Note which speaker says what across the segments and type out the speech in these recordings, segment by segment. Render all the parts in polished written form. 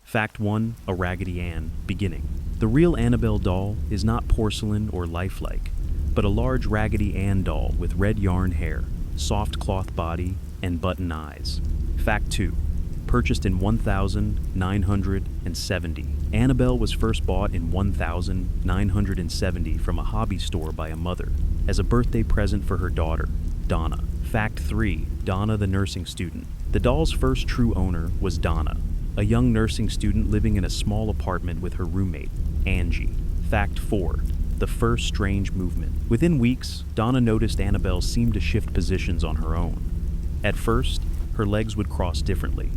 Speaker 1: Fact 1. A Raggedy Ann. Beginning. The real Annabelle doll is not porcelain or lifelike, but a large Raggedy Ann doll with red yarn hair, soft cloth body, and button eyes. Fact 2. Purchased in 1970. Annabelle was first bought in 1970 from a hobby store by a mother as a birthday present for her daughter, Donna. Fact 3. Donna the nursing student. The doll's first true owner was Donna, a young nursing student living in a small apartment with her roommate, Angie. Fact 4. The first strange movement. Within weeks, Donna noticed Annabelle seemed to shift positions on her own. At first, her legs would cross differently.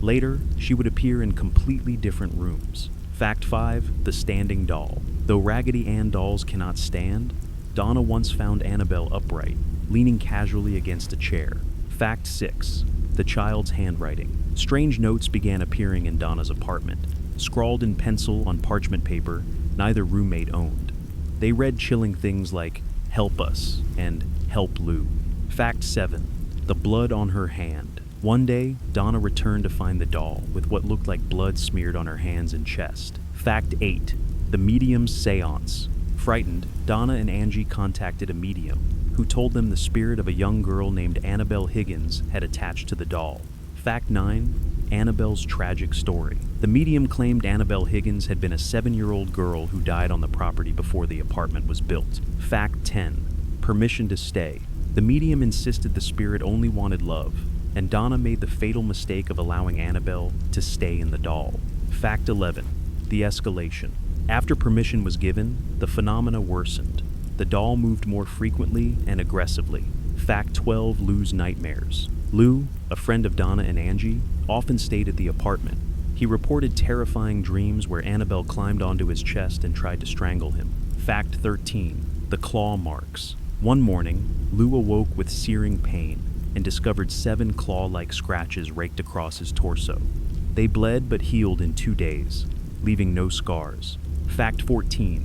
Speaker 1: Later, she would appear in completely different rooms. Fact 5. The standing doll. Though Raggedy Ann dolls cannot stand, Donna once found Annabelle upright, leaning casually against a chair. Fact 6. The child's handwriting. Strange notes began appearing in Donna's apartment, scrawled in pencil on parchment paper neither roommate owned. They read chilling things like, "Help us," and "Help Lou." Fact 7. The blood on her hand. One day, Donna returned to find the doll with what looked like blood smeared on her hands and chest. Fact 8. The medium's seance. Frightened, Donna and Angie contacted a medium, who told them the spirit of a young girl named Annabelle Higgins had attached to the doll. Fact 9. Annabelle's tragic story. The medium claimed Annabelle Higgins had been a 7-year-old girl who died on the property before the apartment was built. Fact 10. Permission to stay. The medium insisted the spirit only wanted love, and Donna made the fatal mistake of allowing Annabelle to stay in the doll. Fact 11. The escalation. After permission was given, the phenomena worsened. The doll moved more frequently and aggressively. Fact 12. Lou's nightmares. Lou, a friend of Donna and Angie, often stayed at the apartment. He reported terrifying dreams where Annabelle climbed onto his chest and tried to strangle him. Fact 13. The claw marks. One morning, Lou awoke with searing pain and discovered 7 claw-like scratches raked across his torso. They bled but healed in 2 days, leaving no scars. Fact 14.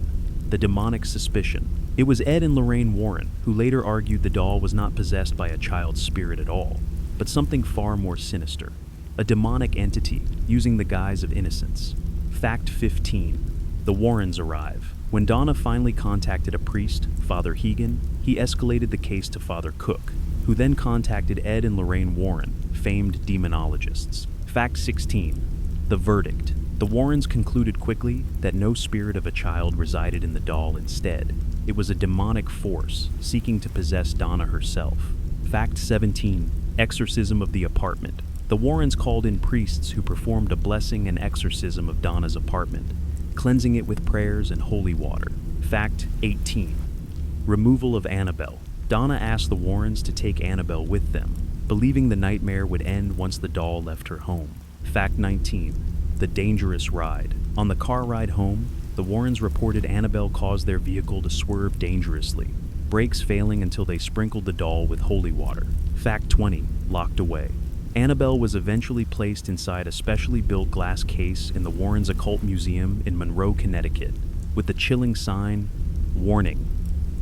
Speaker 1: The demonic suspicion. It was Ed and Lorraine Warren who later argued the doll was not possessed by a child's spirit at all, but something far more sinister. A demonic entity using the guise of innocence. Fact 15. The Warrens arrive. When Donna finally contacted a priest, Father Hegan, he escalated the case to Father Cook, who then contacted Ed and Lorraine Warren, famed demonologists. Fact 16. The verdict. The Warrens concluded quickly that no spirit of a child resided in the doll instead. It was a demonic force seeking to possess Donna herself. Fact 17. Exorcism of the apartment. The Warrens called in priests who performed a blessing and exorcism of Donna's apartment, cleansing it with prayers and holy water. Fact 18. Removal of Annabelle. Donna asked the Warrens to take Annabelle with them, believing the nightmare would end once the doll left her home. Fact 19. The dangerous ride. On the car ride home, the Warrens reported Annabelle caused their vehicle to swerve dangerously, brakes failing until they sprinkled the doll with holy water. Fact 20. Locked away. Annabelle was eventually placed inside a specially built glass case in the Warrens Occult Museum in Monroe, Connecticut, with the chilling sign, "Warning,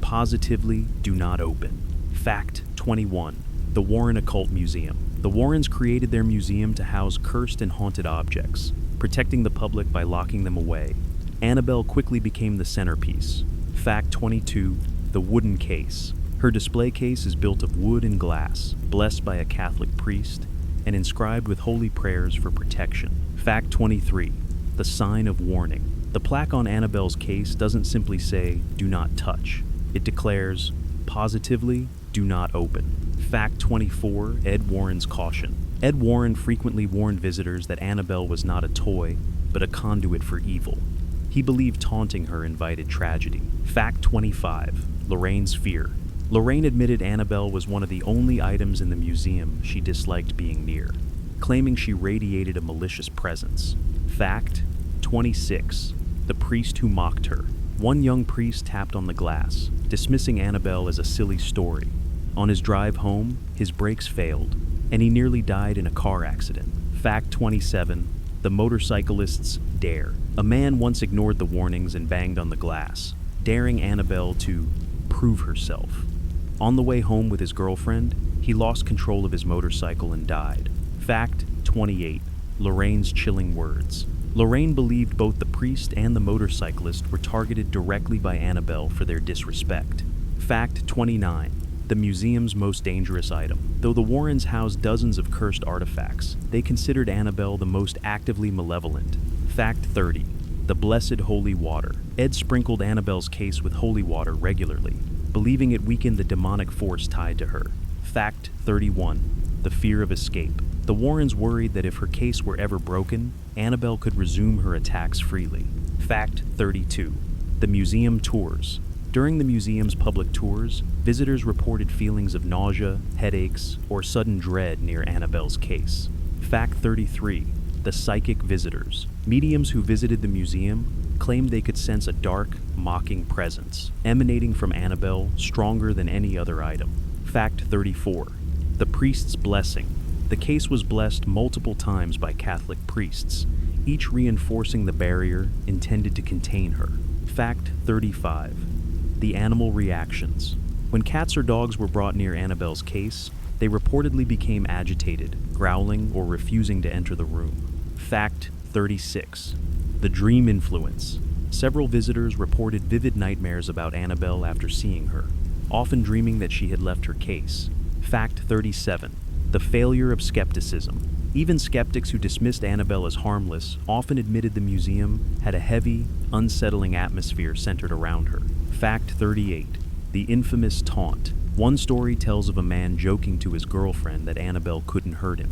Speaker 1: positively do not open." Fact 21. The Warren Occult Museum. The Warrens created their museum to house cursed and haunted objects, protecting the public by locking them away. Annabelle quickly became the centerpiece. Fact 22. The wooden case. Her display case is built of wood and glass, blessed by a Catholic priest, and inscribed with holy prayers for protection. Fact 23. The sign of warning. The plaque on Annabelle's case doesn't simply say, "Do not touch." It declares, "Positively, do not open." Fact 24. Ed Warren's caution. Ed Warren frequently warned visitors that Annabelle was not a toy, but a conduit for evil. He believed taunting her invited tragedy. Fact 25. Lorraine's fear. Lorraine admitted Annabelle was one of the only items in the museum she disliked being near, claiming she radiated a malicious presence. Fact 26. The priest who mocked her. One young priest tapped on the glass, dismissing Annabelle as a silly story. On his drive home, his brakes failed, and he nearly died in a car accident. Fact 27. The motorcyclist's dare. A man once ignored the warnings and banged on the glass, daring Annabelle to prove herself. On the way home with his girlfriend, he lost control of his motorcycle and died. Fact 28. Lorraine's chilling words. Lorraine believed both the priest and the motorcyclist were targeted directly by Annabelle for their disrespect. Fact 29. The museum's most dangerous item. Though the Warrens housed dozens of cursed artifacts, they considered Annabelle the most actively malevolent. Fact 30. The blessed holy water. Ed sprinkled Annabelle's case with holy water regularly, believing it weakened the demonic force tied to her. Fact 31. The fear of escape. The Warrens worried that if her case were ever broken, Annabelle could resume her attacks freely. Fact 32. The museum tours. During the museum's public tours, visitors reported feelings of nausea, headaches, or sudden dread near Annabelle's case. Fact 33. The psychic visitors. Mediums who visited the museum claimed they could sense a dark, mocking presence, emanating from Annabelle stronger than any other item. Fact 34. The priest's blessing. The case was blessed multiple times by Catholic priests, each reinforcing the barrier intended to contain her. Fact 35. The animal reactions. When cats or dogs were brought near Annabelle's case, they reportedly became agitated, growling, or refusing to enter the room. Fact 36. The dream influence. Several visitors reported vivid nightmares about Annabelle after seeing her, often dreaming that she had left her case. Fact 37. The failure of skepticism. Even skeptics who dismissed Annabelle as harmless often admitted the museum had a heavy, unsettling atmosphere centered around her. Fact 38. The infamous taunt. One story tells of a man joking to his girlfriend that Annabelle couldn't hurt him.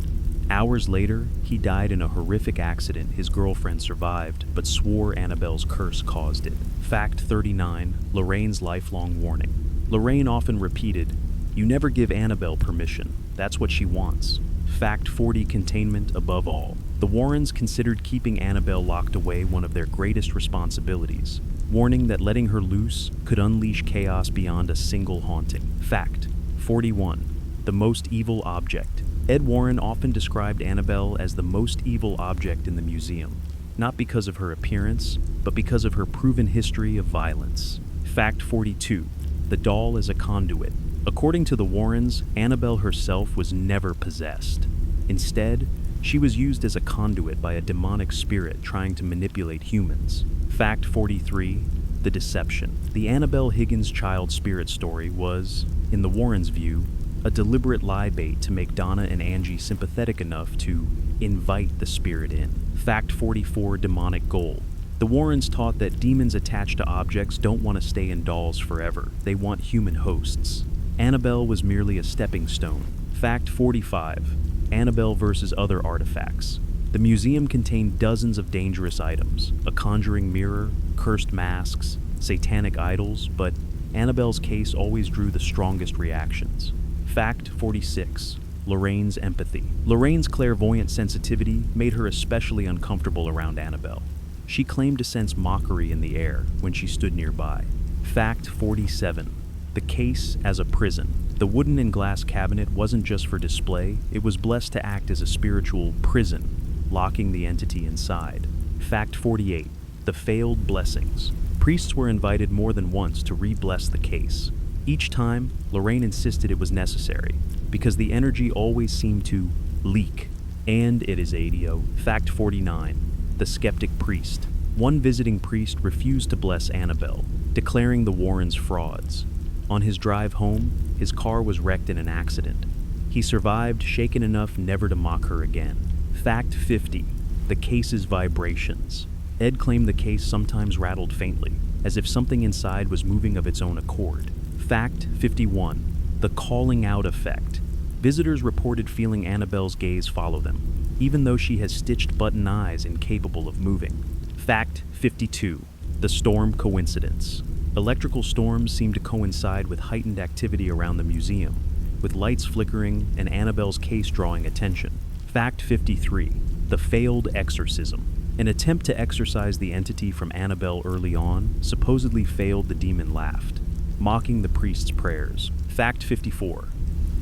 Speaker 1: Hours later, he died in a horrific accident his girlfriend survived, but swore Annabelle's curse caused it. Fact 39. Lorraine's lifelong warning. Lorraine often repeated, "You never give Annabelle permission. That's what she wants." Fact 40. Containment above all. The Warrens considered keeping Annabelle locked away one of their greatest responsibilities, warning that letting her loose could unleash chaos beyond a single haunting. Fact 41. The most evil object. Ed Warren often described Annabelle as the most evil object in the museum, not because of her appearance, but because of her proven history of violence. Fact 42. The doll is a conduit. According to the Warrens, Annabelle herself was never possessed. Instead, she was used as a conduit by a demonic spirit trying to manipulate humans. Fact 43. The deception. The Annabelle Higgins child spirit story was, in the Warrens' view, a deliberate lie bait to make Donna and Angie sympathetic enough to invite the spirit in. Fact 44. Demonic goal. The Warrens taught that demons attached to objects don't want to stay in dolls forever. They want human hosts. Annabelle was merely a stepping stone. Fact 45. Annabelle versus other artifacts. The museum contained dozens of dangerous items, a conjuring mirror, cursed masks, satanic idols, but Annabelle's case always drew the strongest reactions. Fact 46. Lorraine's empathy. Lorraine's clairvoyant sensitivity made her especially uncomfortable around Annabelle. She claimed to sense mockery in the air when she stood nearby. Fact 47. The case as a prison. The wooden and glass cabinet wasn't just for display, it was blessed to act as a spiritual prison, locking the entity inside. Fact 48. The failed blessings. Priests were invited more than once to re-bless the case. Each time, Lorraine insisted it was necessary, because the energy always seemed to leak. And it is ADO. Fact 49. The skeptic priest. One visiting priest refused to bless Annabelle, declaring the Warrens frauds. On his drive home, his car was wrecked in an accident. He survived, shaken enough never to mock her again. Fact 50. The case's vibrations. Ed claimed the case sometimes rattled faintly, as if something inside was moving of its own accord. Fact 51. The calling out effect. Visitors reported feeling Annabelle's gaze follow them, even though she has stitched button eyes incapable of moving. Fact 52. The storm coincidence. Electrical storms seem to coincide with heightened activity around the museum, with lights flickering and Annabelle's case drawing attention. Fact 53. The failed exorcism. An attempt to exorcise the entity from Annabelle early on supposedly failed. The demon laughed, mocking the priest's prayers. Fact 54.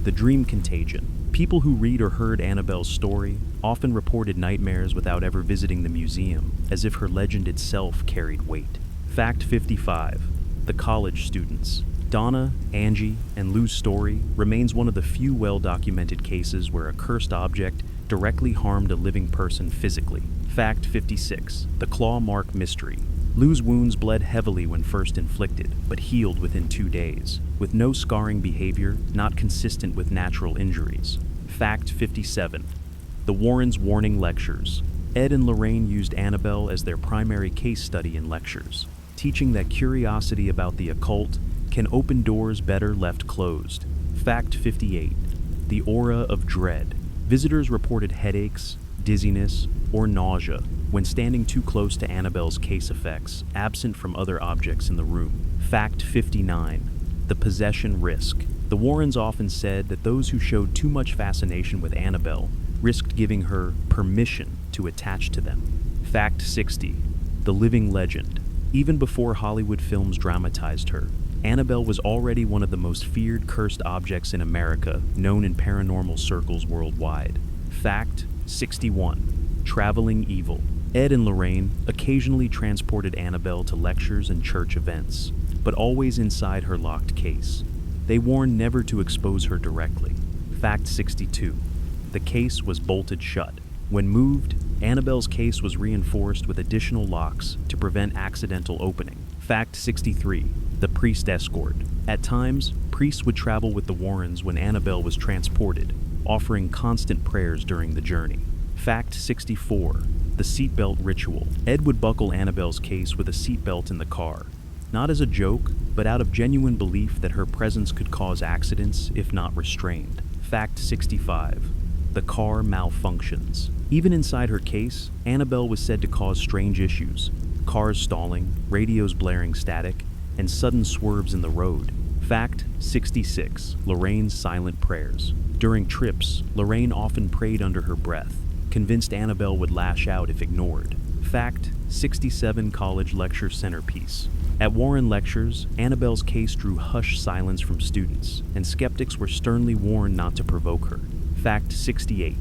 Speaker 1: The dream contagion. People who read or heard Annabelle's story often reported nightmares without ever visiting the museum, as if her legend itself carried weight. Fact 55. The college students. Donna, Angie, and Lou's story remains one of the few well-documented cases where a cursed object directly harmed a living person physically. Fact 56. The claw mark mystery. Lou's wounds bled heavily when first inflicted, but healed within 2 days, with no scarring behavior not consistent with natural injuries. Fact 57. The Warrens' warning lectures. Ed and Lorraine used Annabelle as their primary case study in lectures, teaching that curiosity about the occult can open doors better left closed. Fact 58. The aura of dread. Visitors reported headaches, dizziness, or nausea when standing too close to Annabelle's case effects, absent from other objects in the room. Fact 59. The possession risk. The Warrens often said that those who showed too much fascination with Annabelle risked giving her permission to attach to them. Fact 60. The living legend. Even before Hollywood films dramatized her, Annabelle was already one of the most feared cursed objects in America, known in paranormal circles worldwide. Fact 61. Traveling evil. Ed and Lorraine occasionally transported Annabelle to lectures and church events, but always inside her locked case. They warned never to expose her directly. Fact 62. The case was bolted shut. When moved, Annabelle's case was reinforced with additional locks to prevent accidental opening. Fact 63. The priest escort. At times, priests would travel with the Warrens when Annabelle was transported, offering constant prayers during the journey. Fact 64. The seatbelt ritual. Ed would buckle Annabelle's case with a seatbelt in the car, not as a joke, but out of genuine belief that her presence could cause accidents if not restrained. Fact 65. The car malfunctions. Even inside her case, Annabelle was said to cause strange issues: cars stalling, radios blaring static, and sudden swerves in the road. Fact 66. Lorraine's silent prayers. During trips, Lorraine often prayed under her breath, convinced Annabelle would lash out if ignored. Fact 67. College lecture centerpiece. At Warren lectures, Annabelle's case drew hushed silence from students, and skeptics were sternly warned not to provoke her. Fact 68.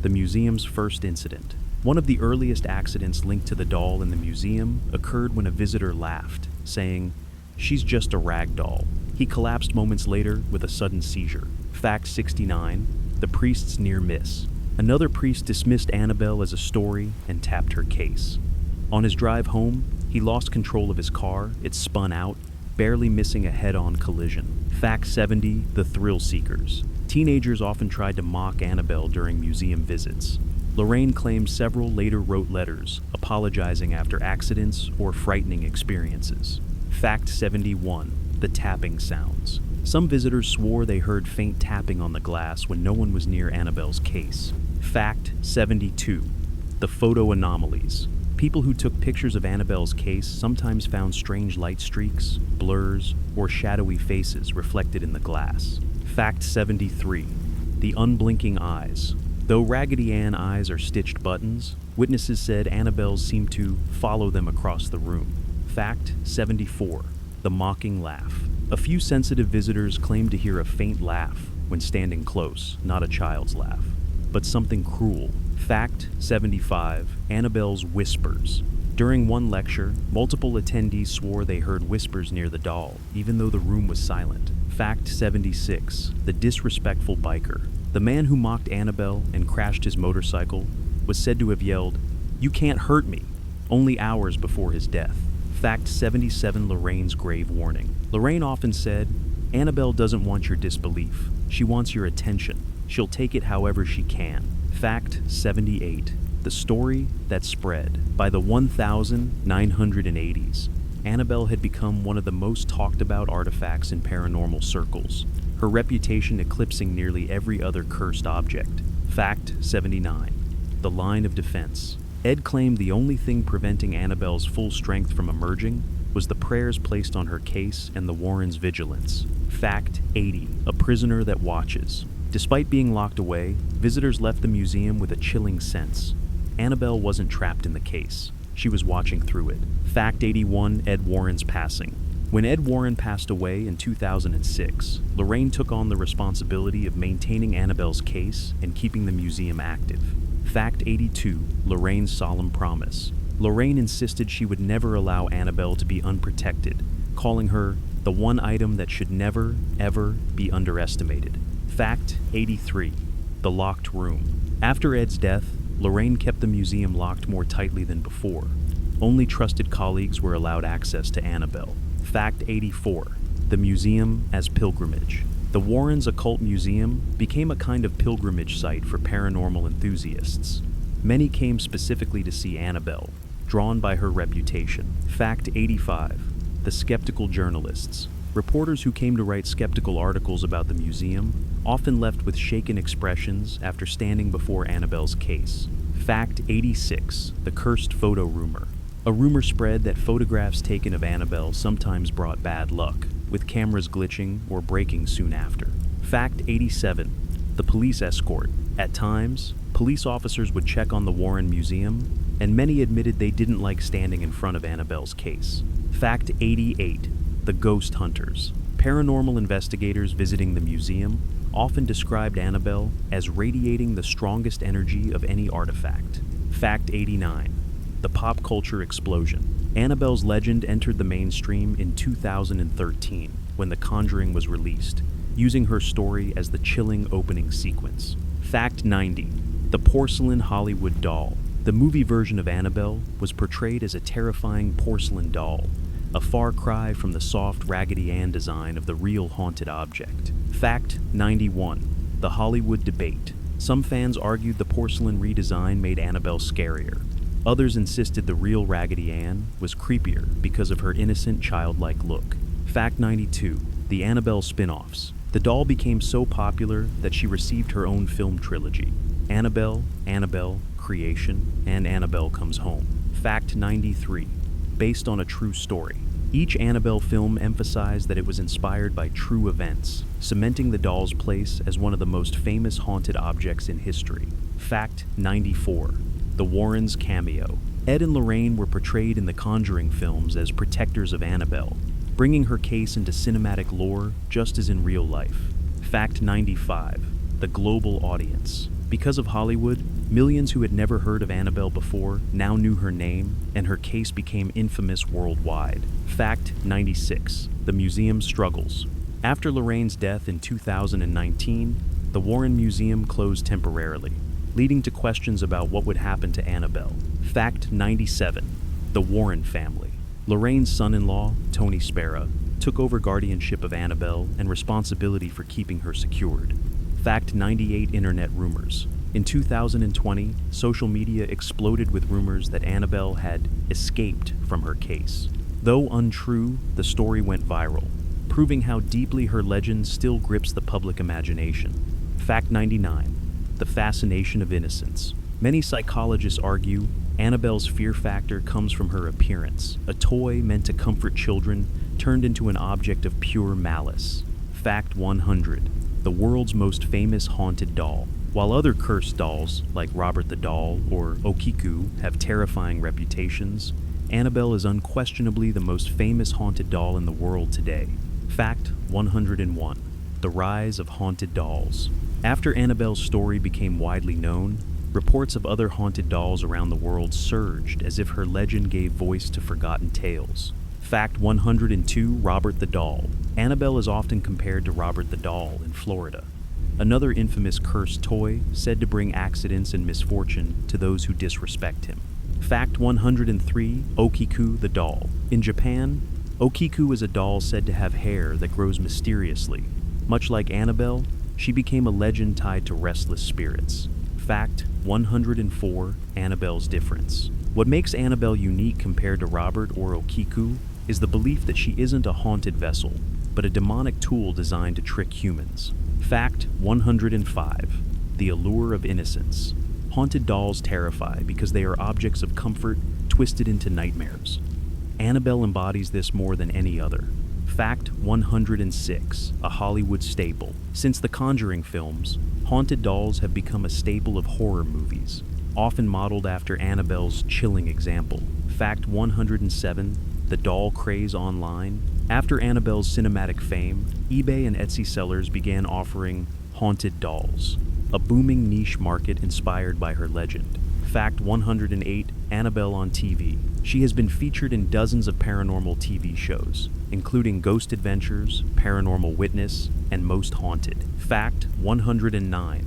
Speaker 1: The museum's first incident. One of the earliest accidents linked to the doll in the museum occurred when a visitor laughed, saying, "She's just a rag doll." He collapsed moments later with a sudden seizure. Fact 69. The priest's near miss. Another priest dismissed Annabelle as a story and tapped her case. On his drive home, he lost control of his car, it spun out, barely missing a head-on collision. Fact 70. The thrill seekers. Teenagers often tried to mock Annabelle during museum visits. Lorraine claimed several later wrote letters, apologizing after accidents or frightening experiences. Fact 71. The tapping sounds. Some visitors swore they heard faint tapping on the glass when no one was near Annabelle's case. Fact 72. The photo anomalies. People who took pictures of Annabelle's case sometimes found strange light streaks, blurs, or shadowy faces reflected in the glass. Fact 73. The unblinking eyes. Though Raggedy Ann eyes are stitched buttons, witnesses said Annabelle's seemed to follow them across the room. Fact 74. The mocking laugh. A few sensitive visitors claimed to hear a faint laugh when standing close, not a child's laugh, but something cruel. Fact 75. Annabelle's whispers. During one lecture, multiple attendees swore they heard whispers near the doll, even though the room was silent. Fact 76. The disrespectful biker. The man who mocked Annabelle and crashed his motorcycle was said to have yelled, "You can't hurt me," only hours before his death. Fact 77. Lorraine's grave warning. Lorraine often said, "Annabelle doesn't want your disbelief. She wants your attention. She'll take it however she can." Fact 78. The story that spread. By the 1980s, Annabelle had become one of the most talked about artifacts in paranormal circles, her reputation eclipsing nearly every other cursed object. Fact 79. The line of defense. Ed claimed the only thing preventing Annabelle's full strength from emerging was the prayers placed on her case and the Warrens' vigilance. Fact 80. A prisoner that watches. Despite being locked away, visitors left the museum with a chilling sense. Annabelle wasn't trapped in the case. She was watching through it. Fact 81. Ed Warren's passing. When Ed Warren passed away in 2006, Lorraine took on the responsibility of maintaining Annabelle's case and keeping the museum active. Fact 82. Lorraine's solemn promise. Lorraine insisted she would never allow Annabelle to be unprotected, calling her the one item that should never, ever be underestimated. Fact 83. The The locked room. After Ed's death, Lorraine kept the museum locked more tightly than before. Only trusted colleagues were allowed access to Annabelle. Fact 84. The museum as pilgrimage. The Warrens' occult museum became a kind of pilgrimage site for paranormal enthusiasts. Many came specifically to see Annabelle, drawn by her reputation. Fact 85. The skeptical journalists. Reporters who came to write skeptical articles about the museum often left with shaken expressions after standing before Annabelle's case. Fact 86. The cursed photo rumor. A rumor spread that photographs taken of Annabelle sometimes brought bad luck, with cameras glitching or breaking soon after. Fact 87. The police escort. At times, police officers would check on the Warren Museum, and many admitted they didn't like standing in front of Annabelle's case. Fact 88. The ghost hunters. Paranormal investigators visiting the museum often described Annabelle as radiating the strongest energy of any artifact. Fact 89. The pop culture explosion. Annabelle's legend entered the mainstream in 2013 when The Conjuring was released, using her story as the chilling opening sequence. Fact 90. The porcelain Hollywood doll. The movie version of Annabelle was portrayed as a terrifying porcelain doll, a far cry from the soft Raggedy Ann design of the real haunted object. Fact 91. The Hollywood debate. Some fans argued the porcelain redesign made Annabelle scarier. Others insisted the real Raggedy Ann was creepier because of her innocent, childlike look. Fact 92. The Annabelle spin-offs. The doll became so popular that she received her own film trilogy: Annabelle, Annabelle, Creation, and Annabelle Comes Home. Fact 93. Based on a true story. Each Annabelle film emphasized that it was inspired by true events, cementing the doll's place as one of the most famous haunted objects in history. Fact 94. The Warrens' cameo. Ed and Lorraine were portrayed in the Conjuring films as protectors of Annabelle, bringing her case into cinematic lore just as in real life. Fact 95. The global audience. Because of Hollywood, millions who had never heard of Annabelle before now knew her name, and her case became infamous worldwide. Fact 96. The museum's struggles. After Lorraine's death in 2019, the Warren Museum closed temporarily, leading to questions about what would happen to Annabelle. Fact 97. The Warren family. Lorraine's son-in-law, Tony Spera, took over guardianship of Annabelle and responsibility for keeping her secured. Fact 98. Internet rumors. In 2020, social media exploded with rumors that Annabelle had escaped from her case. Though untrue, the story went viral, proving how deeply her legend still grips the public imagination. Fact 99. The fascination of innocence. Many psychologists argue Annabelle's fear factor comes from her appearance, a toy meant to comfort children turned into an object of pure malice. Fact 100. The world's most famous haunted doll. While other cursed dolls, like Robert the Doll or Okiku, have terrifying reputations, Annabelle is unquestionably the most famous haunted doll in the world today. Fact 101. The rise of haunted dolls. After Annabelle's story became widely known, reports of other haunted dolls around the world surged as if her legend gave voice to forgotten tales. Fact 102. Robert the Doll. Annabelle is often compared to Robert the Doll in Florida, another infamous cursed toy said to bring accidents and misfortune to those who disrespect him. Fact 103. Okiku the Doll. In Japan, Okiku is a doll said to have hair that grows mysteriously. Much like Annabelle, she became a legend tied to restless spirits. Fact 104. Annabelle's difference. What makes Annabelle unique compared to Robert or Okiku is the belief that she isn't a haunted vessel, but a demonic tool designed to trick humans. Fact 105. The allure of innocence. Haunted dolls terrify because they are objects of comfort twisted into nightmares. Annabelle embodies this more than any other. Fact 106. A Hollywood staple. Since the Conjuring films, haunted dolls have become a staple of horror movies, often modeled after Annabelle's chilling example. Fact 107. The doll craze online. After Annabelle's cinematic fame, eBay and Etsy sellers began offering haunted dolls, a booming niche market inspired by her legend. Fact 108. Annabelle on TV. She has been featured in dozens of paranormal TV shows, including Ghost Adventures, Paranormal Witness, and Most Haunted. Fact 109.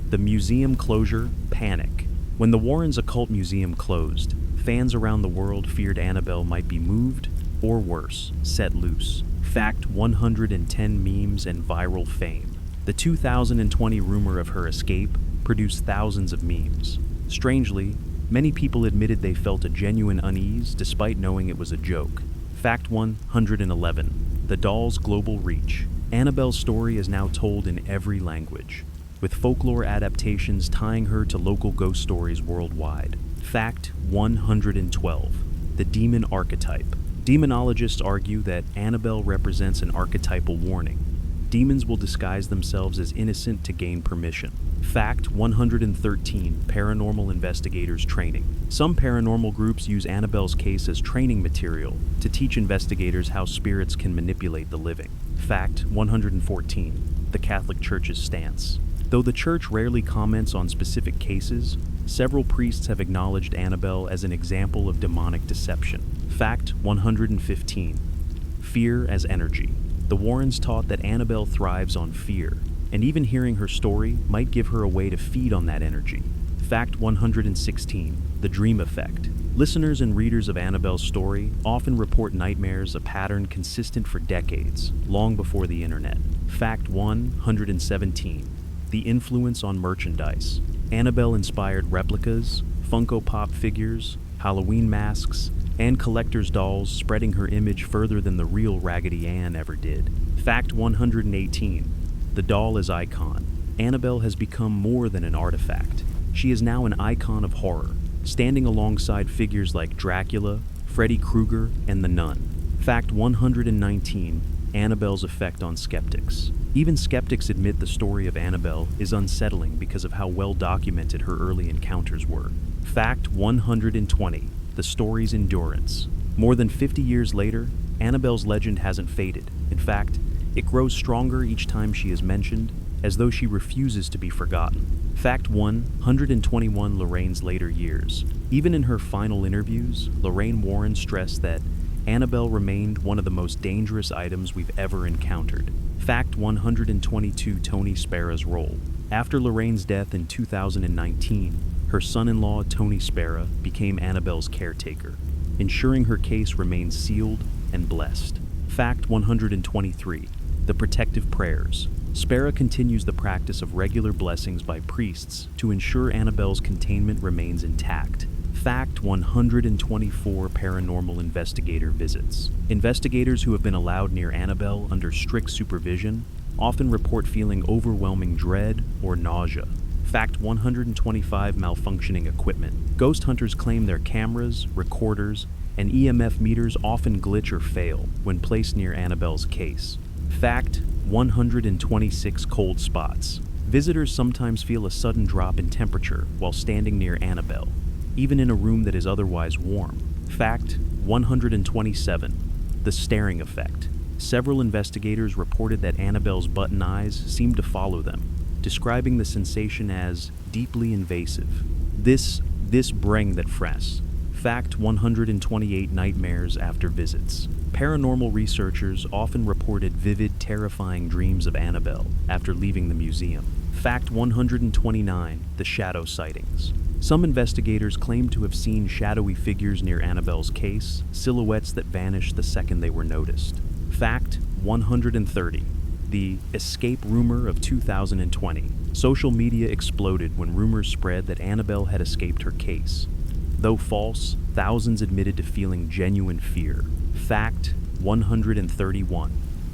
Speaker 1: The museum closure panic. When the Warrens Occult Museum closed, fans around the world feared Annabelle might be moved, or worse, set loose. Fact 110 memes and viral fame. The 2020 rumor of her escape produced thousands of memes. Strangely, many people admitted they felt a genuine unease despite knowing it was a joke. Fact 111. The doll's global reach. Annabelle's story is now told in every language, with folklore adaptations tying her to local ghost stories worldwide. Fact 112. The demon archetype. Demonologists argue that Annabelle represents an archetypal warning. Demons will disguise themselves as innocent to gain permission. Fact 113. Paranormal investigators training. Some paranormal groups use Annabelle's case as training material to teach investigators how spirits can manipulate the living. Fact 114. The Catholic Church's stance. Though the Church rarely comments on specific cases, several priests have acknowledged Annabelle as an example of demonic deception. Fact 115. Fear as energy. The Warrens taught that Annabelle thrives on fear, and even hearing her story might give her a way to feed on that energy. Fact 116. The dream effect. Listeners and readers of Annabelle's story often report nightmares, a pattern consistent for decades, long before the internet. Fact 117. The influence on merchandise. Annabelle inspired replicas, Funko Pop figures, Halloween masks, and collector's dolls, spreading her image further than the real Raggedy Ann ever did. Fact 118. The doll as icon. Annabelle has become more than an artifact. She is now an icon of horror, standing alongside figures like Dracula, Freddy Krueger, and the Nun. Fact 119. Annabelle's effect on skeptics. Even skeptics admit the story of Annabelle is unsettling because of how well documented her early encounters were. Fact 120. The story's endurance. More than 50 years later, Annabelle's legend hasn't faded. In fact, it grows stronger each time she is mentioned, as though she refuses to be forgotten. Fact 121. Lorraine's later years. Even in her final interviews, Lorraine Warren stressed that Annabelle remained one of the most dangerous items we've ever encountered. Fact 122. Tony Spera's role. After Lorraine's death in 2019, her son-in-law, Tony Spera, became Annabelle's caretaker, ensuring her case remains sealed and blessed. Fact 123. The protective prayers. Spera continues the practice of regular blessings by priests to ensure Annabelle's containment remains intact. Fact 124. Paranormal investigator visits. Investigators who have been allowed near Annabelle under strict supervision often report feeling overwhelming dread or nausea. Fact 125. Malfunctioning equipment. Ghost hunters claim their cameras, recorders, and EMF meters often glitch or fail when placed near Annabelle's case. Fact 126. Cold spots. Visitors sometimes feel a sudden drop in temperature while standing near Annabelle, even in a room that is otherwise warm. Fact 127. The staring effect. Several investigators reported that Annabelle's button eyes seemed to follow them, describing the sensation as deeply invasive. This bring that fress. Fact 128. Nightmares after visits. Paranormal researchers often reported vivid, terrifying dreams of Annabelle after leaving the museum. Fact 129. The shadow sightings. Some investigators claim to have seen shadowy figures near Annabelle's case, silhouettes that vanished the second they were noticed. Fact 130. The escape rumor of 2020. Social media exploded when rumors spread that Annabelle had escaped her case. Though false, thousands admitted to feeling genuine fear. Fact 131.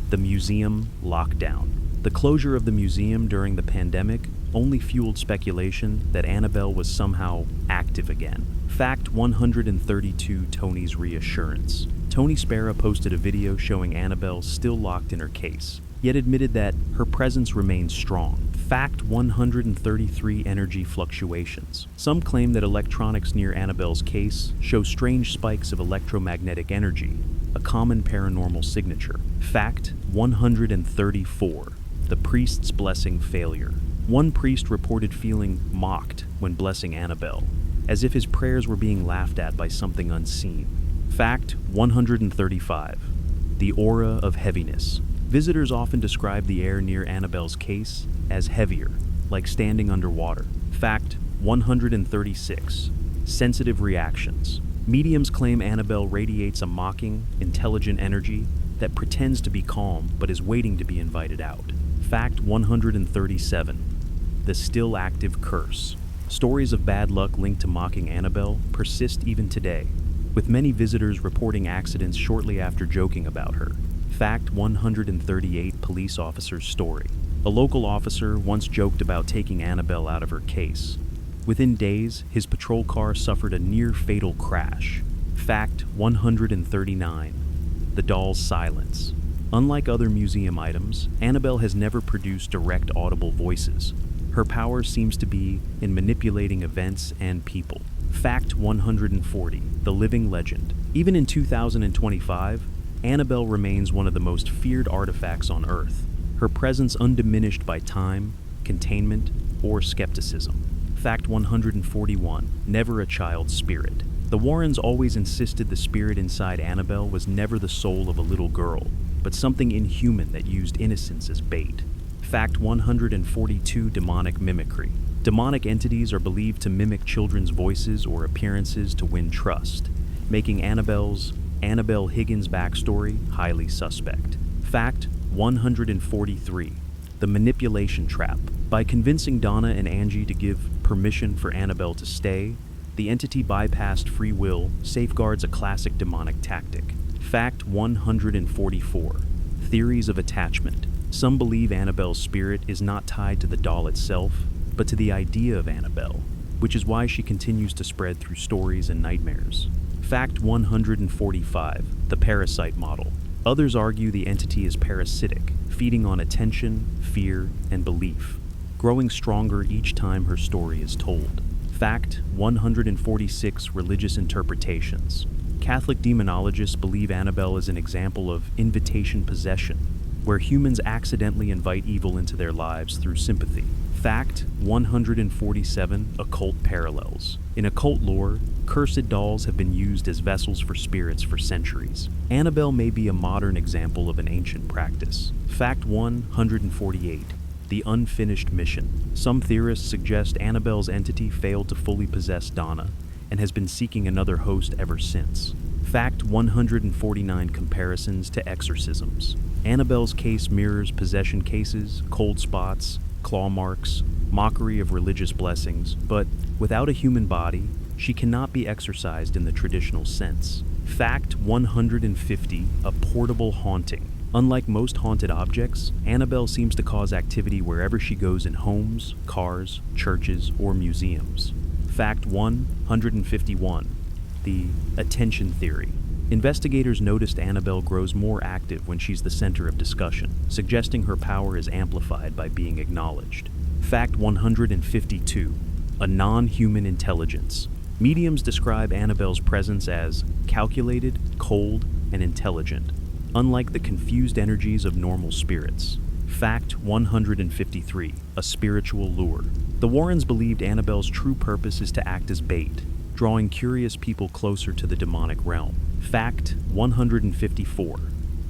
Speaker 1: The museum lockdown. The closure of the museum during the pandemic only fueled speculation that Annabelle was somehow active again. Fact 132. Tony's reassurance. Tony Spera posted a video showing Annabelle still locked in her case, yet admitted that her presence remains strong. Fact 133. Energy fluctuations. Some claim that electronics near Annabelle's case show strange spikes of electromagnetic energy, a common paranormal signature. Fact 134. The priest's blessing failure. One priest reported feeling mocked when blessing Annabelle, as if his prayers were being laughed at by something unseen. Fact 135. The aura of heaviness. Visitors often describe the air near Annabelle's case as heavier, like standing underwater. Fact 136. Sensitive reactions. Mediums claim Annabelle radiates a mocking, intelligent energy that pretends to be calm but is waiting to be invited out. Fact 137. The still active curse. Stories of bad luck linked to mocking Annabelle persist even today, with many visitors reporting accidents shortly after joking about her. Fact 138. Police officer's story. A local officer once joked about taking Annabelle out of her case. Within days, his patrol car suffered a near-fatal crash. Fact 139. The doll's silence. Unlike other museum items, Annabelle has never produced direct audible voices. Her power seems to be in manipulating events and people. Fact 140. The living legend. Even in 2025, Annabelle remains one of the most feared artifacts on Earth, her presence undiminished by time, containment, or skepticism. Fact 141. Never a child's spirit. The Warrens always insisted the spirit inside Annabelle was never the soul of a little girl, but something inhuman that used innocence as bait. Fact 142. Demonic mimicry. Demonic entities are believed to mimic children's voices or appearances to win trust, making Annabelle Higgins' backstory highly suspect. Fact 143. The manipulation trap. By convincing Donna and Angie to give permission for Annabelle to stay, the entity bypassed free will, safeguards a classic demonic tactic. Fact 144. Theories of attachment. Some believe Annabelle's spirit is not tied to the doll itself, but to the idea of Annabelle, which is why she continues to spread through stories and nightmares. Fact 145. The parasite model. Others argue the entity is parasitic, feeding on attention, fear, and belief, growing stronger each time her story is told. Fact 146. Religious interpretations. Catholic demonologists believe Annabelle is an example of invitation possession, where humans accidentally invite evil into their lives through sympathy. Fact 147. Occult parallels. In occult lore, cursed dolls have been used as vessels for spirits for centuries. Annabelle may be a modern example of an ancient practice. Fact 148. The unfinished mission. Some theorists suggest Annabelle's entity failed to fully possess Donna and has been seeking another host ever since. Fact 149. Comparisons to exorcisms. Annabelle's case mirrors possession cases, cold spots, claw marks, mockery of religious blessings, but without a human body, she cannot be exorcised in the traditional sense. Fact 150. A portable haunting. Unlike most haunted objects, Annabelle seems to cause activity wherever she goes in homes, cars, churches, or museums. Fact 151. The attention theory. Investigators noticed Annabelle grows more active when she's the center of discussion, suggesting her power is amplified by being acknowledged. Fact 152. A non-human intelligence. Mediums describe Annabelle's presence as calculated, cold, and intelligent, unlike the confused energies of normal spirits. Fact 153. A spiritual lure. The Warrens believed Annabelle's true purpose is to act as bait, drawing curious people closer to the demonic realm. Fact 154.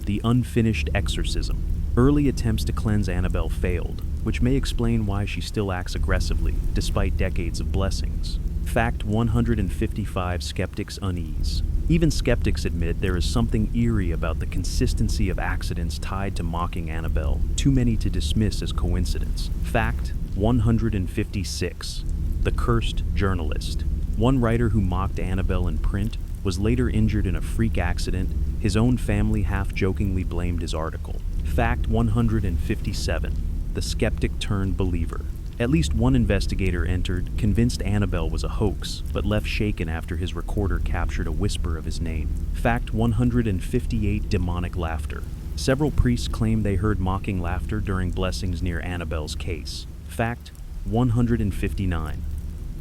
Speaker 1: The unfinished exorcism. Early attempts to cleanse Annabelle failed, which may explain why she still acts aggressively, despite decades of blessings. Fact 155. Skeptics' unease. Even skeptics admit there is something eerie about the consistency of accidents tied to mocking Annabelle, too many to dismiss as coincidence. Fact 156. The cursed journalist. One writer who mocked Annabelle in print was later injured in a freak accident. His own family half-jokingly blamed his article. Fact 157. The skeptic turned believer. At least one investigator entered, convinced Annabelle was a hoax, but left shaken after his recorder captured a whisper of his name. Fact 158. Demonic laughter. Several priests claim they heard mocking laughter during blessings near Annabelle's case. Fact 159.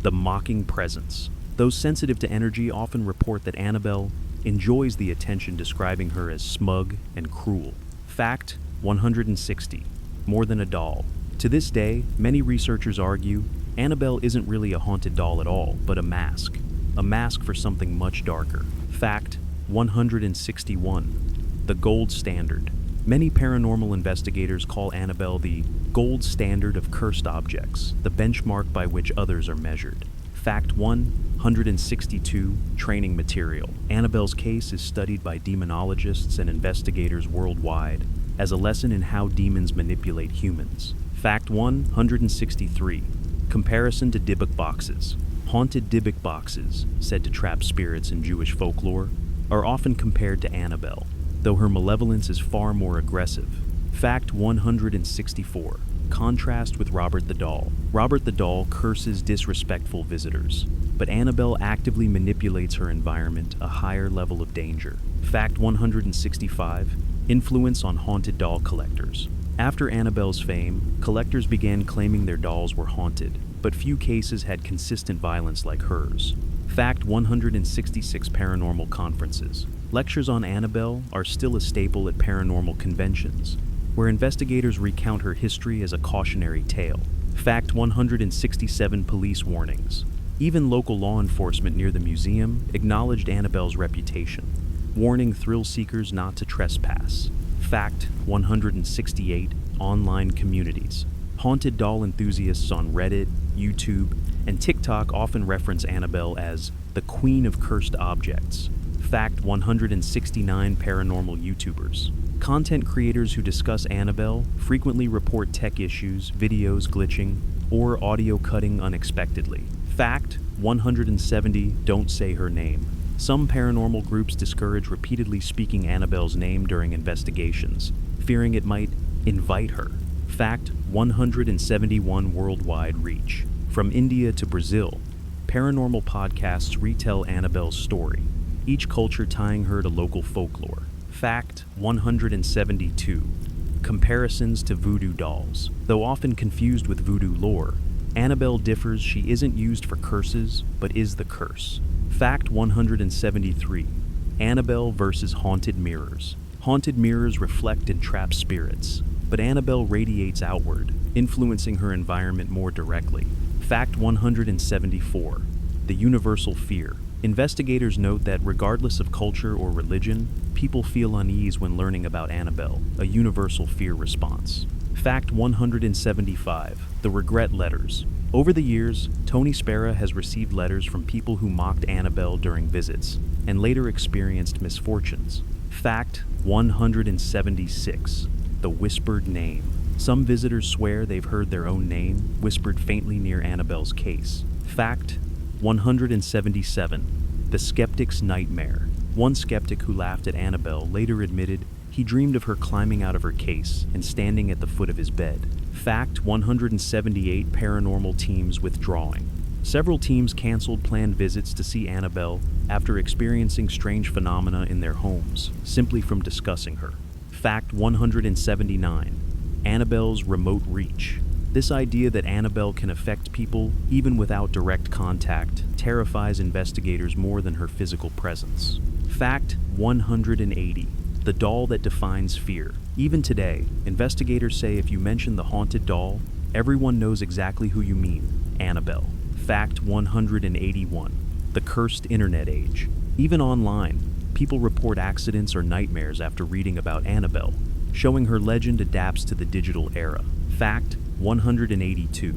Speaker 1: The mocking presence. Those sensitive to energy often report that Annabelle enjoys the attention, describing her as smug and cruel. Fact 160. More than a doll. To this day, many researchers argue Annabelle isn't really a haunted doll at all, but a mask for something much darker. Fact 161. The gold standard. Many paranormal investigators call Annabelle the gold standard of cursed objects, the benchmark by which others are measured. Fact 162 Training Material. Annabelle's case is studied by demonologists and investigators worldwide as a lesson in how demons manipulate humans. Fact 163 Comparison to Dybbuk boxes. Haunted Dybbuk boxes, said to trap spirits in Jewish folklore, are often compared to Annabelle, though her malevolence is far more aggressive. Fact 164 Contrast with Robert the Doll. Robert the Doll curses disrespectful visitors, but Annabelle actively manipulates her environment a higher level of danger. Fact 165 Influence on haunted doll collectors. After Annabelle's fame, collectors began claiming their dolls were haunted, but few cases had consistent violence like hers. Fact 166 Paranormal conferences. Lectures on Annabelle are still a staple at paranormal conventions, where investigators recount her history as a cautionary tale. Fact 167 Police warnings. Even local law enforcement near the museum acknowledged Annabelle's reputation, warning thrill seekers not to trespass. Fact 168 Online communities. Haunted doll enthusiasts on Reddit, YouTube, and TikTok often reference Annabelle as the Queen of Cursed Objects. Fact 169 Paranormal YouTubers. Content creators who discuss Annabelle frequently report tech issues, videos glitching, or audio cutting unexpectedly. Fact 170 Don't say her name. Some paranormal groups discourage repeatedly speaking Annabelle's name during investigations, fearing it might invite her. Fact 171 Worldwide reach. From India to Brazil, paranormal podcasts retell Annabelle's story, each culture tying her to local folklore. Fact 172 Comparisons to voodoo dolls. Though often confused with voodoo lore, Annabelle differs. She isn't used for curses, but is the curse. Fact 173 Annabelle versus haunted mirrors. Haunted mirrors reflect and trap spirits, but Annabelle radiates outward, influencing her environment more directly. Fact 174 The universal fear. Investigators note that regardless of culture or religion, people feel unease when learning about Annabelle, a universal fear response. Fact 175 The regret letters. Over the years, Tony Spera has received letters from people who mocked Annabelle during visits and later experienced misfortunes. Fact 176 The whispered name. Some visitors swear they've heard their own name whispered faintly near Annabelle's case. Fact 177 The skeptic's nightmare. One skeptic who laughed at Annabelle later admitted he dreamed of her climbing out of her case and standing at the foot of his bed. Fact 178 Paranormal teams withdrawing. Several teams canceled planned visits to see Annabelle after experiencing strange phenomena in their homes, simply from discussing her. Fact 179 Annabelle's remote reach. This idea that Annabelle can affect people even without direct contact terrifies investigators more than her physical presence. Fact 180 The doll that defines fear. Even today, investigators say if you mention the haunted doll, everyone knows exactly who you mean: Annabelle. Fact 181 The cursed internet age. Even online, people report accidents or nightmares after reading about Annabelle, showing her legend adapts to the digital era. Fact 182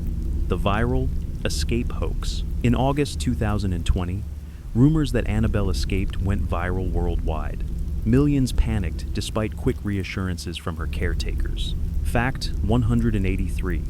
Speaker 1: The viral escape hoax. In August 2020, rumors that Annabelle escaped went viral worldwide. Millions panicked despite quick reassurances from her caretakers. Fact 183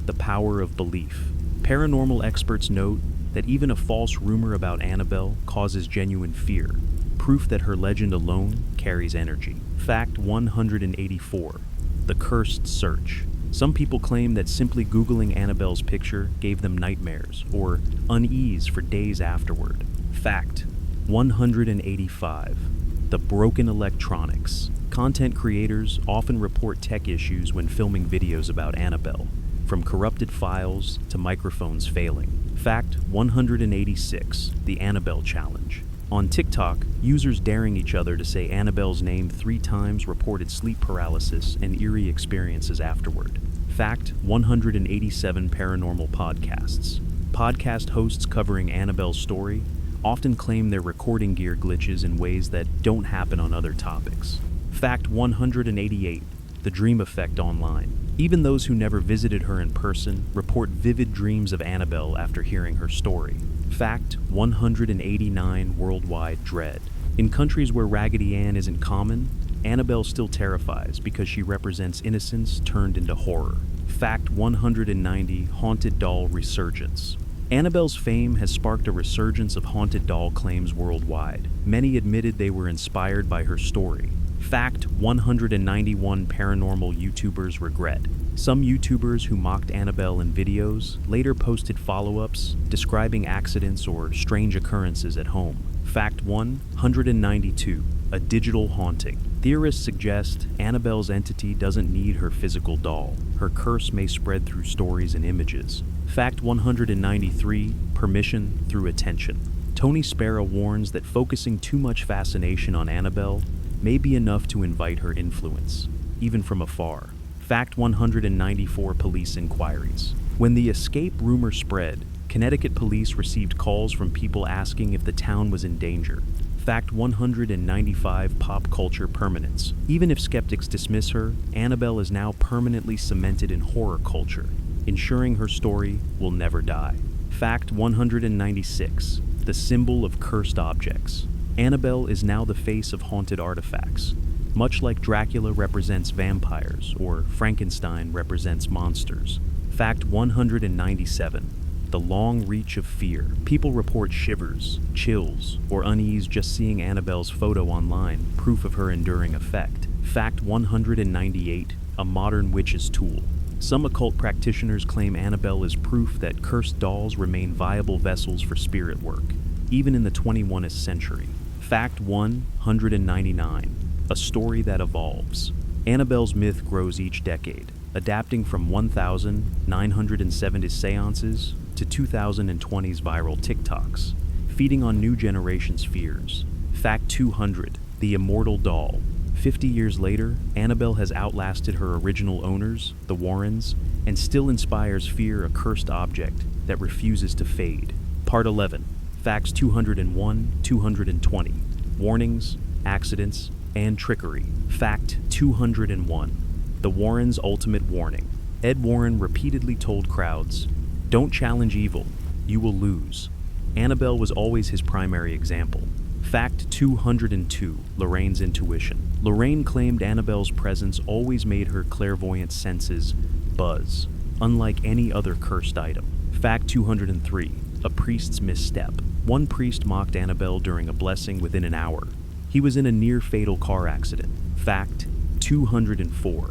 Speaker 1: The power of belief. Paranormal experts note that even a false rumor about Annabelle causes genuine fear, proof that her legend alone carries energy. Fact 184 The cursed search. Some people claim that simply Googling Annabelle's picture gave them nightmares or unease for days afterward. Fact 185 The broken electronics. Content creators often report tech issues when filming videos about Annabelle, from corrupted files to microphones failing. Fact 186 The Annabelle Challenge. On TikTok, users daring each other to say Annabelle's name 3 times reported sleep paralysis and eerie experiences afterward. Fact 187 Paranormal podcasts. Podcast hosts covering Annabelle's story often claim their recording gear glitches in ways that don't happen on other topics. Fact 188 the dream effect online. Even those who never visited her in person report vivid dreams of Annabelle after hearing her story. Fact 189 Worldwide Dread. In countries where Raggedy Ann isn't common, Annabelle still terrifies because she represents innocence turned into horror. Fact 190 Haunted Doll Resurgence. Annabelle's fame has sparked a resurgence of haunted doll claims worldwide. Many admitted they were inspired by her story. Fact 191 Paranormal YouTubers regret. Some YouTubers who mocked Annabelle in videos later posted follow-ups describing accidents or strange occurrences at home. Fact 192 A Digital Haunting. Theorists suggest Annabelle's entity doesn't need her physical doll. Her curse may spread through stories and images. Fact 193 Permission through Attention. Tony Spera warns that focusing too much fascination on Annabelle may be enough to invite her influence, even from afar. Fact 194 Police Inquiries. When the escape rumor spread, Connecticut police received calls from people asking if the town was in danger. Fact 195 Pop Culture Permanence. Even if skeptics dismiss her, Annabelle is now permanently cemented in horror culture, ensuring her story will never die. Fact 196 The Symbol of Cursed Objects. Annabelle is now the face of haunted artifacts. Much like Dracula represents vampires or Frankenstein represents monsters. Fact 197 The Long Reach of Fear. People report shivers, chills, or unease just seeing Annabelle's photo online, proof of her enduring effect. Fact 198 A Modern Witch's Tool. Some occult practitioners claim Annabelle is proof that cursed dolls remain viable vessels for spirit work, even in the 21st century. Fact 199 A Story That Evolves. Annabelle's myth grows each decade, adapting from 1,970 seances to 2020's viral TikToks, feeding on new generations' fears. Fact 200 The Immortal Doll. 50 years later, Annabelle has outlasted her original owners, the Warrens, and still inspires fear, a cursed object that refuses to fade. Part 11. Facts 201, 220. Warnings, accidents, and trickery. Fact 201. The Warrens' ultimate warning. Ed Warren repeatedly told crowds, "Don't challenge evil, you will lose." Annabelle was always his primary example. Fact 202. Lorraine's intuition. Lorraine claimed Annabelle's presence always made her clairvoyant senses buzz, unlike any other cursed item. Fact 203. A priest's misstep. One priest mocked Annabelle during a blessing within an hour. He was in a near-fatal car accident. Fact 204.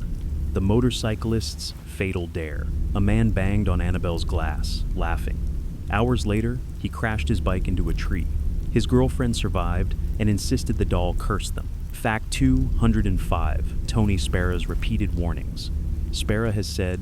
Speaker 1: The motorcyclist's fatal dare. A man banged on Annabelle's glass, laughing. Hours later, he crashed his bike into a tree. His girlfriend survived and insisted the doll cursed them. Fact 205. Tony Spera's repeated warnings. Spera has said,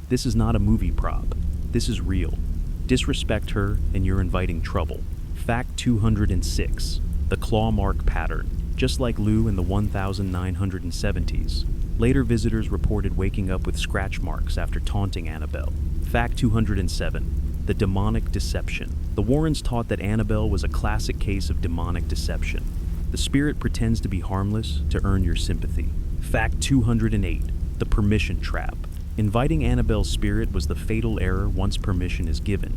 Speaker 1: "This is not a movie prop. This is real. Disrespect her and you're inviting trouble." Fact 206. The claw mark pattern. Just like Lou in the 1970s, later visitors reported waking up with scratch marks after taunting Annabelle. Fact 207. The demonic deception. The Warrens taught that Annabelle was a classic case of demonic deception. The spirit pretends to be harmless to earn your sympathy. Fact 208. The permission trap. Inviting Annabelle's spirit was the fatal error once permission is given.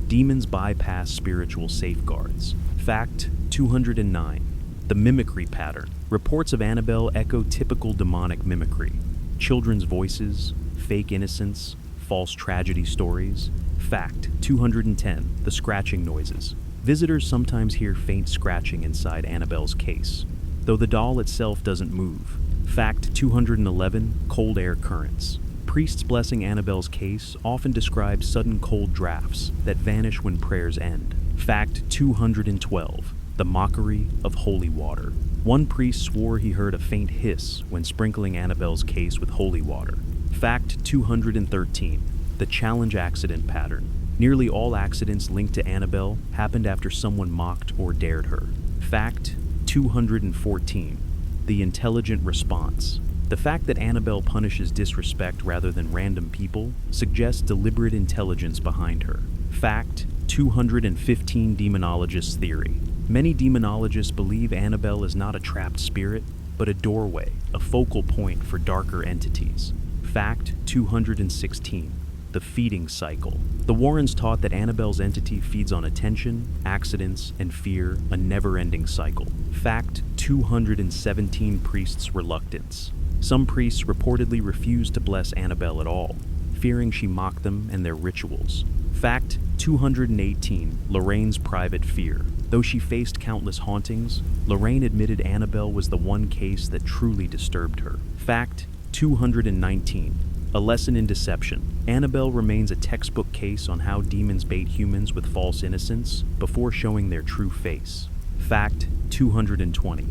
Speaker 1: Demons bypass spiritual safeguards. Fact 209. The mimicry pattern. Reports of Annabelle echo typical demonic mimicry. Children's voices, fake innocence, false tragedy stories. Fact 210. The scratching noises. Visitors sometimes hear faint scratching inside Annabelle's case, though the doll itself doesn't move. Fact 211. Cold air currents. Priests blessing Annabelle's case often describe sudden cold drafts that vanish when prayers end. Fact 212. The mockery of holy water. One priest swore he heard a faint hiss when sprinkling Annabelle's case with holy water. Fact 213. The challenge accident pattern. Nearly all accidents linked to Annabelle happened after someone mocked or dared her. Fact 214. The intelligent response. The fact that Annabelle punishes disrespect rather than random people suggests deliberate intelligence behind her. Fact 215. Demonologist theory. Many demonologists believe Annabelle is not a trapped spirit, but a doorway, a focal point for darker entities. Fact 216. The feeding cycle. The Warrens taught that Annabelle's entity feeds on attention, accidents, and fear, a never-ending cycle. Fact 217. Priests' reluctance. Some priests reportedly refused to bless Annabelle at all, fearing she mocked them and their rituals. Fact 218. Lorraine's private fear. Though she faced countless hauntings, Lorraine admitted Annabelle was the one case that truly disturbed her. Fact 219. A lesson in deception. Annabelle remains a textbook case on how demons bait humans with false innocence before showing their true face. Fact 220.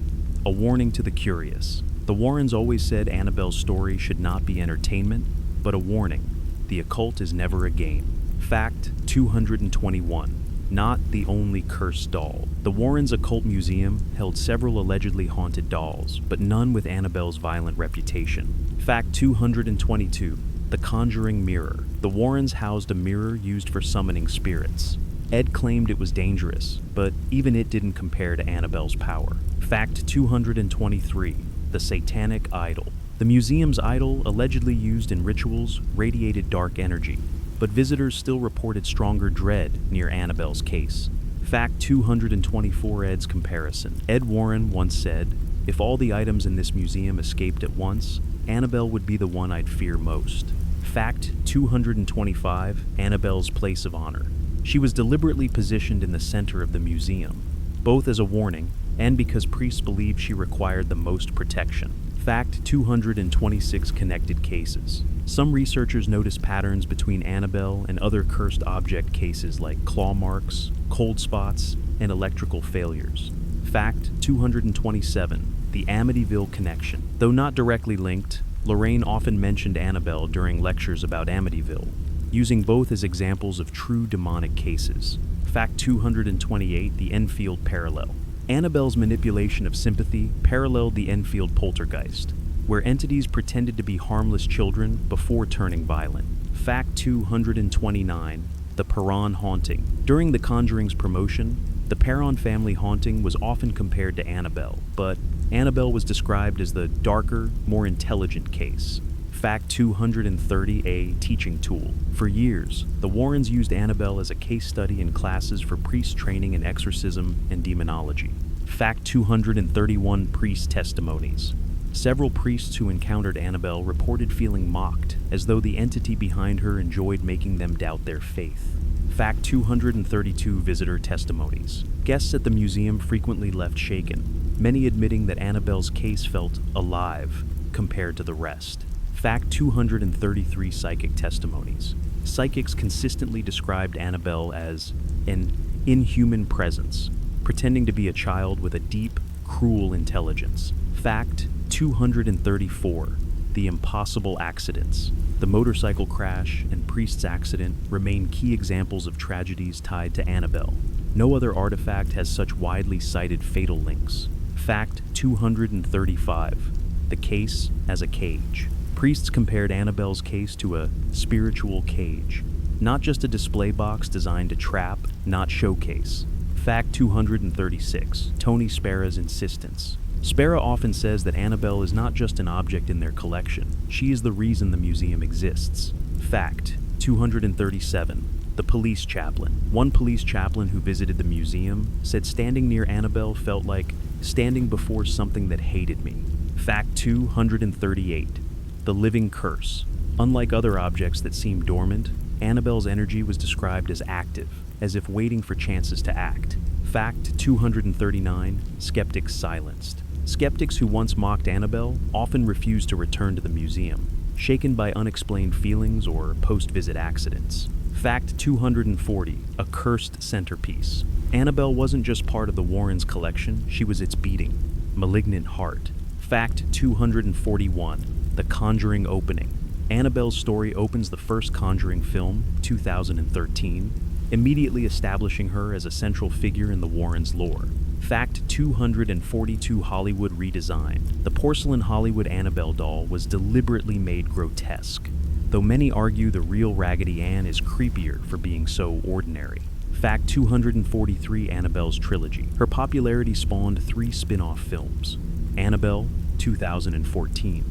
Speaker 1: A warning to the curious. The Warrens always said Annabelle's story should not be entertainment, but a warning. The occult is never a game. Fact 221. Not the only cursed doll. The Warrens' Occult Museum held several allegedly haunted dolls, but none with Annabelle's violent reputation. Fact 222. The Conjuring Mirror. The Warrens housed a mirror used for summoning spirits. Ed claimed it was dangerous, but even it didn't compare to Annabelle's power. Fact 223. The Satanic Idol. The museum's idol, allegedly used in rituals, radiated dark energy, but visitors still reported stronger dread near Annabelle's case. Fact 224. Ed's comparison. Ed Warren once said, "If all the items in this museum escaped at once, Annabelle would be the one I'd fear most." Fact 225. Annabelle's place of honor. She was deliberately positioned in the center of the museum, both as a warning and because priests believed she required the most protection. Fact 226. Connected cases. Some researchers noticed patterns between Annabelle and other cursed object cases like claw marks, cold spots, and electrical failures. Fact 227. The Amityville connection. Though not directly linked, Lorraine often mentioned Annabelle during lectures about Amityville, using both as examples of true demonic cases. Fact 228. The Enfield parallel. Annabelle's manipulation of sympathy paralleled the Enfield poltergeist, where entities pretended to be harmless children before turning violent. Fact 229. The Perron haunting. During The Conjuring's promotion, the Perron family haunting was often compared to Annabelle, but Annabelle was described as the darker, more intelligent case. Fact 230. A teaching tool. For years, the Warrens used Annabelle as a case study in classes for priest training in exorcism and demonology. Fact 231. Priest testimonies. Several priests who encountered Annabelle reported feeling mocked, as though the entity behind her enjoyed making them doubt their faith. Fact 232. Visitor testimonies. Guests at the museum frequently left shaken, many admitting that Annabelle's case felt alive compared to the rest. Fact 233. Psychic testimonies. Psychics consistently described Annabelle as an inhuman presence, pretending to be a child with a deep, cruel intelligence. Fact 234. The impossible accidents. The motorcycle crash and priest's accident remain key examples of tragedies tied to Annabelle. No other artifact has such widely cited fatal links. Fact 235. The case as a cage. Priests compared Annabelle's case to a spiritual cage, not just a display box designed to trap, not showcase. Fact 236. Tony Spera's insistence. Spera often says that Annabelle is not just an object in their collection, she is the reason the museum exists. Fact 237. The police chaplain. One police chaplain who visited the museum said standing near Annabelle felt like standing before something that hated me. Fact 238. The living curse. Unlike other objects that seem dormant, Annabelle's energy was described as active, as if waiting for chances to act. Fact 239. Skeptics silenced. Skeptics who once mocked Annabelle often refused to return to the museum, shaken by unexplained feelings or post-visit accidents. Fact 240. A cursed centerpiece. Annabelle wasn't just part of the Warrens' collection, she was its beating, malignant heart. Fact 241. The Conjuring opening. Annabelle's story opens the first Conjuring film, 2013, immediately establishing her as a central figure in the Warrens' lore. Fact 242. Hollywood redesign. The porcelain Hollywood Annabelle doll was deliberately made grotesque, though many argue the real Raggedy Ann is creepier for being so ordinary. Fact 243. Annabelle's trilogy. Her popularity spawned 3 spin-off films: Annabelle, 2014,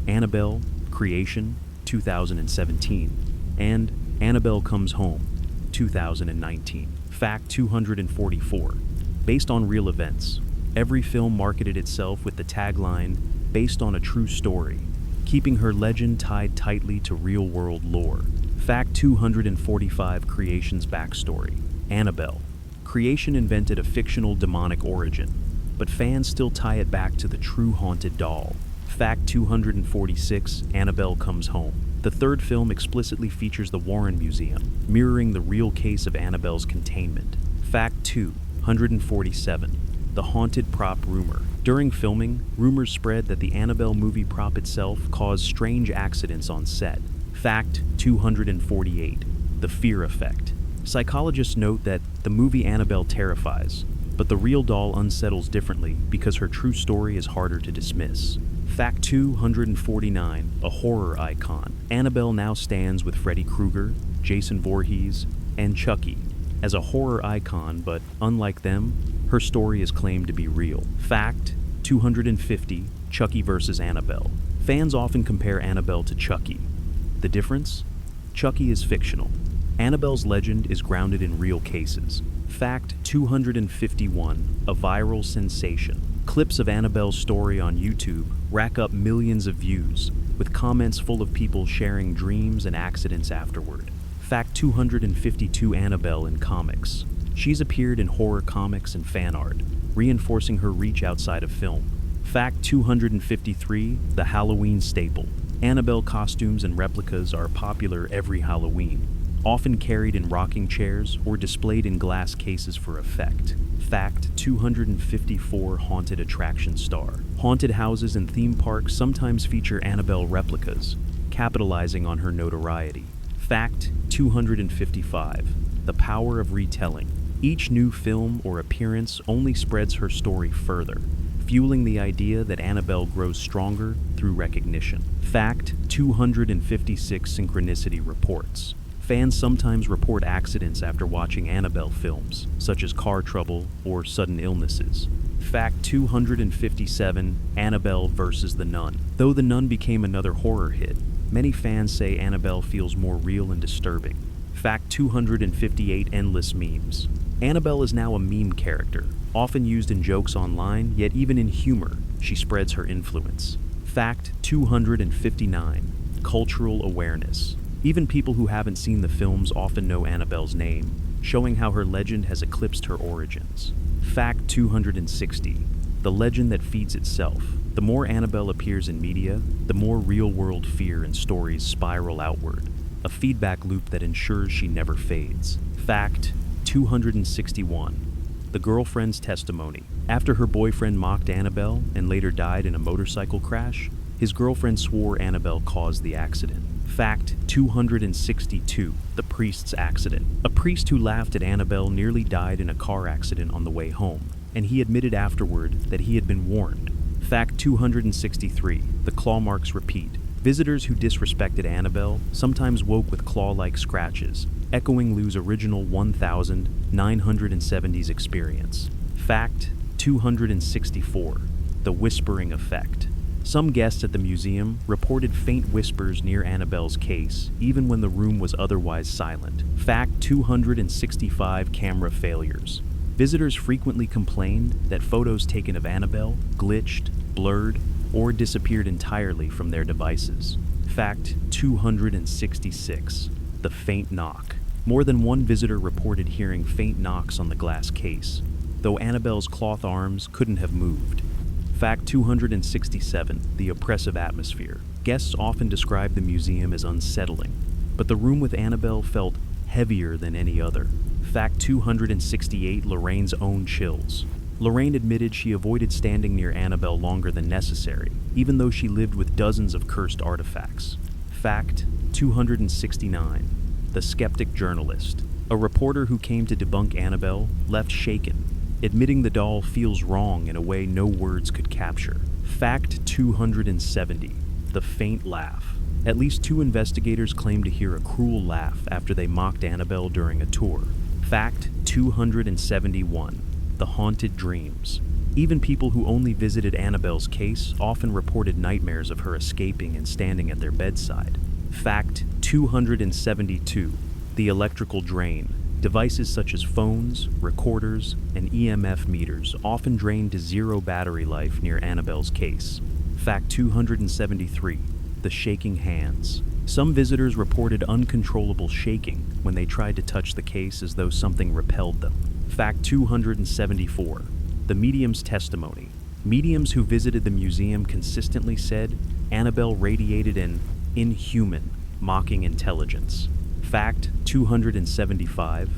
Speaker 1: Annabelle, Creation, 2017, and Annabelle Comes Home, 2019. Fact 244. Based on real events, every film marketed itself with the tagline, "Based on a true story," keeping her legend tied tightly to real-world lore. Fact 245. Creation's backstory. Annabelle. Creation invented a fictional demonic origin, but fans still tie it back to the true haunted doll. Fact 246. Annabelle Comes Home. The third film explicitly features the Warren Museum, mirroring the real case of Annabelle's containment. Fact 247. The haunted prop rumor. During filming, rumors spread that the Annabelle movie prop itself caused strange accidents on set. Fact 248. The fear effect. Psychologists note that the movie Annabelle terrifies, but the real doll unsettles differently because her true story is harder to dismiss. Fact 249. A horror icon. Annabelle now stands with Freddy Krueger, Jason Voorhees, and Chucky as a horror icon, but unlike them, her story is claimed to be real. Fact 250. Chucky vs. Annabelle. Fans often compare Annabelle to Chucky. The difference? Chucky is fictional. Annabelle's legend is grounded in real cases. Fact 251. A viral sensation. Clips of Annabelle's story on YouTube rack up millions of views, with comments full of people sharing dreams and accidents afterward. Fact 252. Annabelle in comics. She's appeared in horror comics and fan art, reinforcing her reach outside of film. Fact 253. The Halloween staple. Annabelle costumes and replicas are popular every Halloween, often carried in rocking chairs or displayed in glass cases for effect. Fact 254. Haunted attraction star. Haunted houses and theme parks sometimes feature Annabelle replicas, capitalizing on her notoriety. Fact 255. The power of retelling. Each new film or appearance only spreads her story further, fueling the idea that Annabelle grows stronger through recognition. Fact 256. Synchronicity reports. Fans sometimes report accidents after watching Annabelle films, such as car trouble or sudden illnesses. Fact 257. Annabelle vs. the Nun. Though The Nun became another horror hit, many fans say Annabelle feels more real and disturbing. Fact 258. Endless memes. Annabelle is now a meme character, often used in jokes online, yet even in humor, she spreads her influence. Fact 259. Cultural awareness. Even people who haven't seen the films often know Annabelle's name, showing how her legend has eclipsed her origins. Fact 260. The legend that feeds itself. The more Annabelle appears in media, the more real-world fear and stories spiral outward, a feedback loop that ensures she never fades. Fact 261. The girlfriend's testimony. After her boyfriend mocked Annabelle and later died in a motorcycle crash, his girlfriend swore Annabelle caused the accident. Fact 262. The priest's accident. A priest who laughed at Annabelle nearly died in a car accident on the way home, and he admitted afterward that he had been warned. Fact 263. The claw marks repeat. Visitors who disrespected Annabelle sometimes woke with claw-like scratches, echoing Lou's original 1970s experience. Fact 264. The whispering effect. Some guests at the museum reported faint whispers near Annabelle's case, even when the room was otherwise silent. Fact 265. Camera failures. Visitors frequently complained that photos taken of Annabelle glitched, blurred, or disappeared entirely from their devices. Fact 266. The faint knock. More than one visitor reported hearing faint knocks on the glass case, though Annabelle's cloth arms couldn't have moved. Fact 267. The oppressive atmosphere. Guests often describe the museum as unsettling, but the room with Annabelle felt heavier than any other. Fact 268. Lorraine's own chills. Lorraine admitted she avoided standing near Annabelle longer than necessary, even though she lived with dozens of cursed artifacts. Fact 269. The skeptic journalist. A reporter who came to debunk Annabelle left shaken, admitting the doll feels wrong in a way no words could capture. Fact 270. The faint laugh. At least 2 investigators claim to hear a cruel laugh after they mocked Annabelle during a tour. Fact 271. The haunted dreams. Even people who only visited Annabelle's case often reported nightmares of her escaping and standing at their bedside. Fact 272. The electrical drain. Devices such as phones, recorders, and EMF meters often drain to zero battery life near Annabelle's case. Fact 273. The shaking hands. Some visitors reported uncontrollable shaking when they tried to touch the case as though something repelled them. Fact 274. The medium's testimony. Mediums who visited the museum consistently said Annabelle radiated an inhuman, mocking intelligence. Fact 275.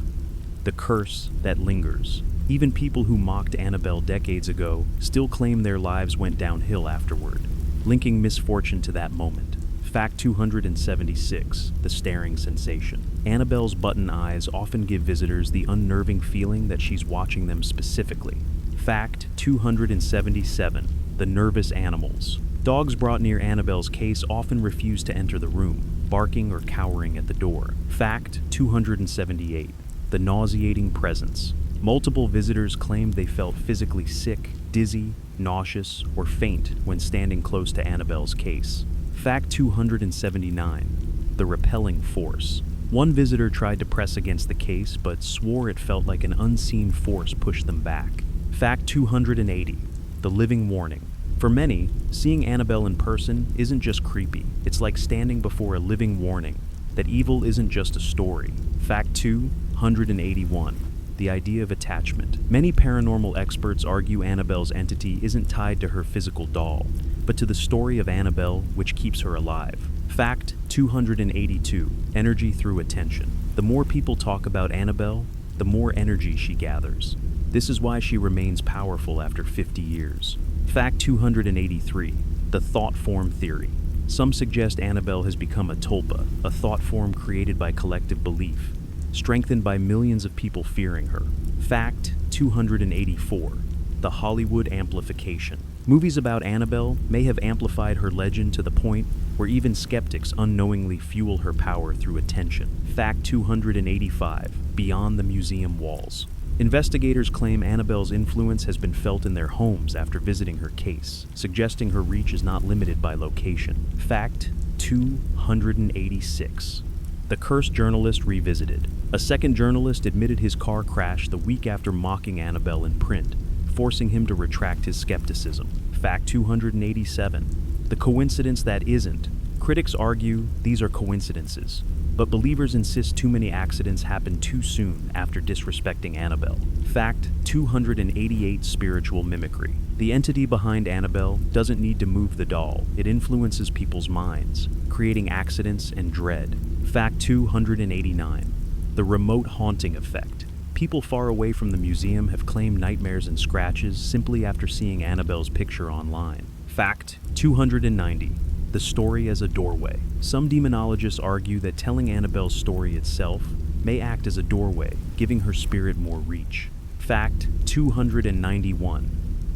Speaker 1: The curse that lingers. Even people who mocked Annabelle decades ago still claim their lives went downhill afterward, linking misfortune to that moment. Fact 276. The staring sensation. Annabelle's button eyes often give visitors the unnerving feeling that she's watching them specifically. Fact 277. The nervous animals. Dogs brought near Annabelle's case often refuse to enter the room, barking or cowering at the door. Fact 278. The nauseating presence. Multiple visitors claimed they felt physically sick, dizzy, nauseous, or faint when standing close to Annabelle's case. Fact 279. The repelling force. One visitor tried to press against the case but swore it felt like an unseen force pushed them back. Fact 280. The living warning. For many, seeing Annabelle in person isn't just creepy. It's like standing before a living warning that evil isn't just a story. Fact 281. The idea of attachment. Many paranormal experts argue Annabelle's entity isn't tied to her physical doll, but to the story of Annabelle which keeps her alive. Fact 282. Energy through attention. The more people talk about Annabelle, the more energy she gathers. This is why she remains powerful after 50 years. Fact 283. The thought form theory. Some suggest Annabelle has become a tulpa, a thought form created by collective belief, strengthened by millions of people fearing her. Fact 284. The Hollywood amplification. Movies about Annabelle may have amplified her legend to the point where even skeptics unknowingly fuel her power through attention. Fact 285. Beyond the museum walls. Investigators claim Annabelle's influence has been felt in their homes after visiting her case, suggesting her reach is not limited by location. Fact 286. The cursed journalist revisited. A second journalist admitted his car crashed the week after mocking Annabelle in print, forcing him to retract his skepticism. Fact 287. The coincidence that isn't. Critics argue these are coincidences, but believers insist too many accidents happen too soon after disrespecting Annabelle. Fact 288. Spiritual mimicry. The entity behind Annabelle doesn't need to move the doll. It influences people's minds, creating accidents and dread. Fact 289. The remote haunting effect. People far away from the museum have claimed nightmares and scratches simply after seeing Annabelle's picture online. Fact 290. The story as a doorway. Some demonologists argue that telling Annabelle's story itself may act as a doorway, giving her spirit more reach. Fact 291.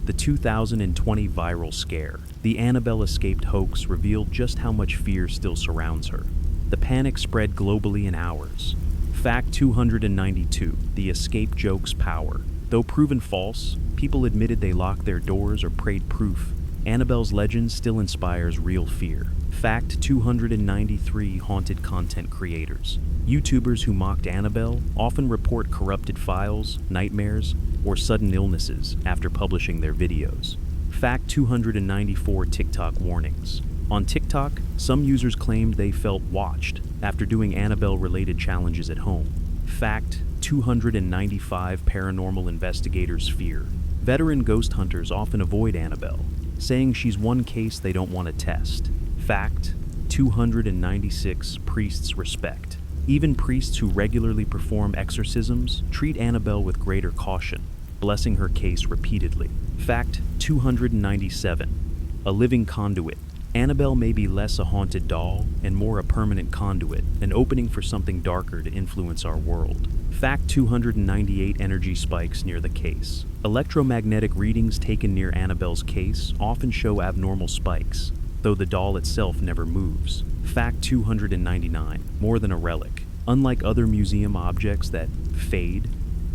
Speaker 1: The 2020 viral scare. The Annabelle escaped hoax revealed just how much fear still surrounds her. The panic spread globally in hours. Fact 292. The escape joke's power. Though proven false, people admitted they locked their doors or prayed proof. Annabelle's legend still inspires real fear. Fact 293. Haunted content creators. YouTubers who mocked Annabelle often report corrupted files, nightmares, or sudden illnesses after publishing their videos. Fact 294. TikTok warnings. On TikTok, some users claimed they felt watched after doing Annabelle-related challenges at home. Fact 295. Paranormal investigators' fear. Veteran ghost hunters often avoid Annabelle, saying she's one case they don't want to test. Fact 296. Priests' respect. Even priests who regularly perform exorcisms treat Annabelle with greater caution, blessing her case repeatedly. Fact 297. A living conduit. Annabelle may be less a haunted doll and more a permanent conduit, an opening for something darker to influence our world. Fact 298. Energy spikes near the case. Electromagnetic readings taken near Annabelle's case often show abnormal spikes, though the doll itself never moves. Fact 299. More than a relic. Unlike other museum objects that fade,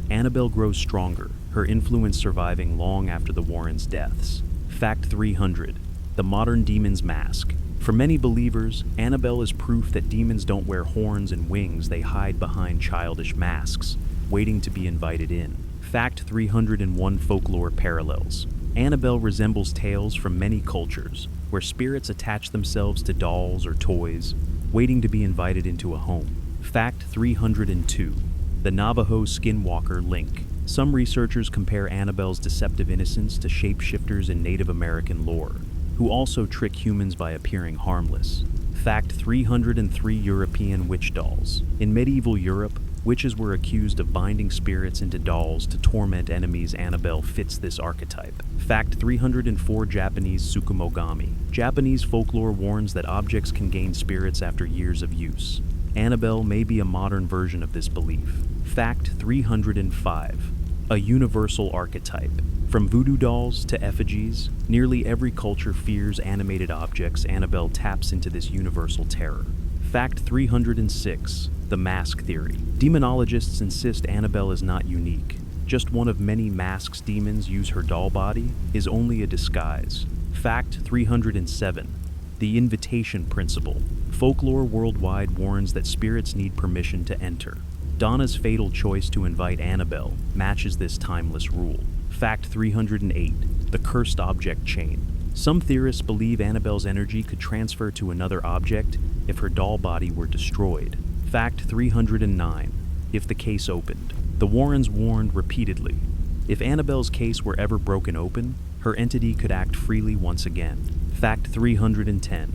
Speaker 1: Annabelle grows stronger. her influence surviving long after the Warrens' deaths. Fact 300. The modern demon's mask. For many believers, Annabelle is proof that demons don't wear horns and wings, they hide behind childish masks, waiting to be invited in. Fact 301. Folklore parallels. Annabelle resembles tales from many cultures, where spirits attach themselves to dolls or toys, waiting to be invited into a home. Fact 302. The Navajo skinwalker link. Some researchers compare Annabelle's deceptive innocence to shapeshifters in Native American lore, who also trick humans by appearing harmless. Fact 303. European witch dolls. In medieval Europe, witches were accused of binding spirits into dolls to torment enemies. Annabelle fits this archetype. Fact 304. Japanese tsukumogami. Japanese folklore warns that objects can gain spirits after years of use. Annabelle may be a modern version of this belief. Fact 305. A universal archetype. From voodoo dolls to effigies, nearly every culture fears animated objects. Annabelle taps into this universal terror. Fact 306. The mask theory. Demonologists insist Annabelle is not unique. Just one of many masks demons use. Her doll body is only a disguise. Fact 307. The invitation principle. Folklore worldwide warns that spirits need permission to enter. Donna's fatal choice to invite Annabelle matches this timeless rule. Fact 308. The cursed object chain. Some theorists believe Annabelle's energy could transfer to another object if her doll body were destroyed. Fact 309. If the case opened. The Warrens warned repeatedly. If Annabelle's case were ever broken open, her entity could act freely once again. Fact 310.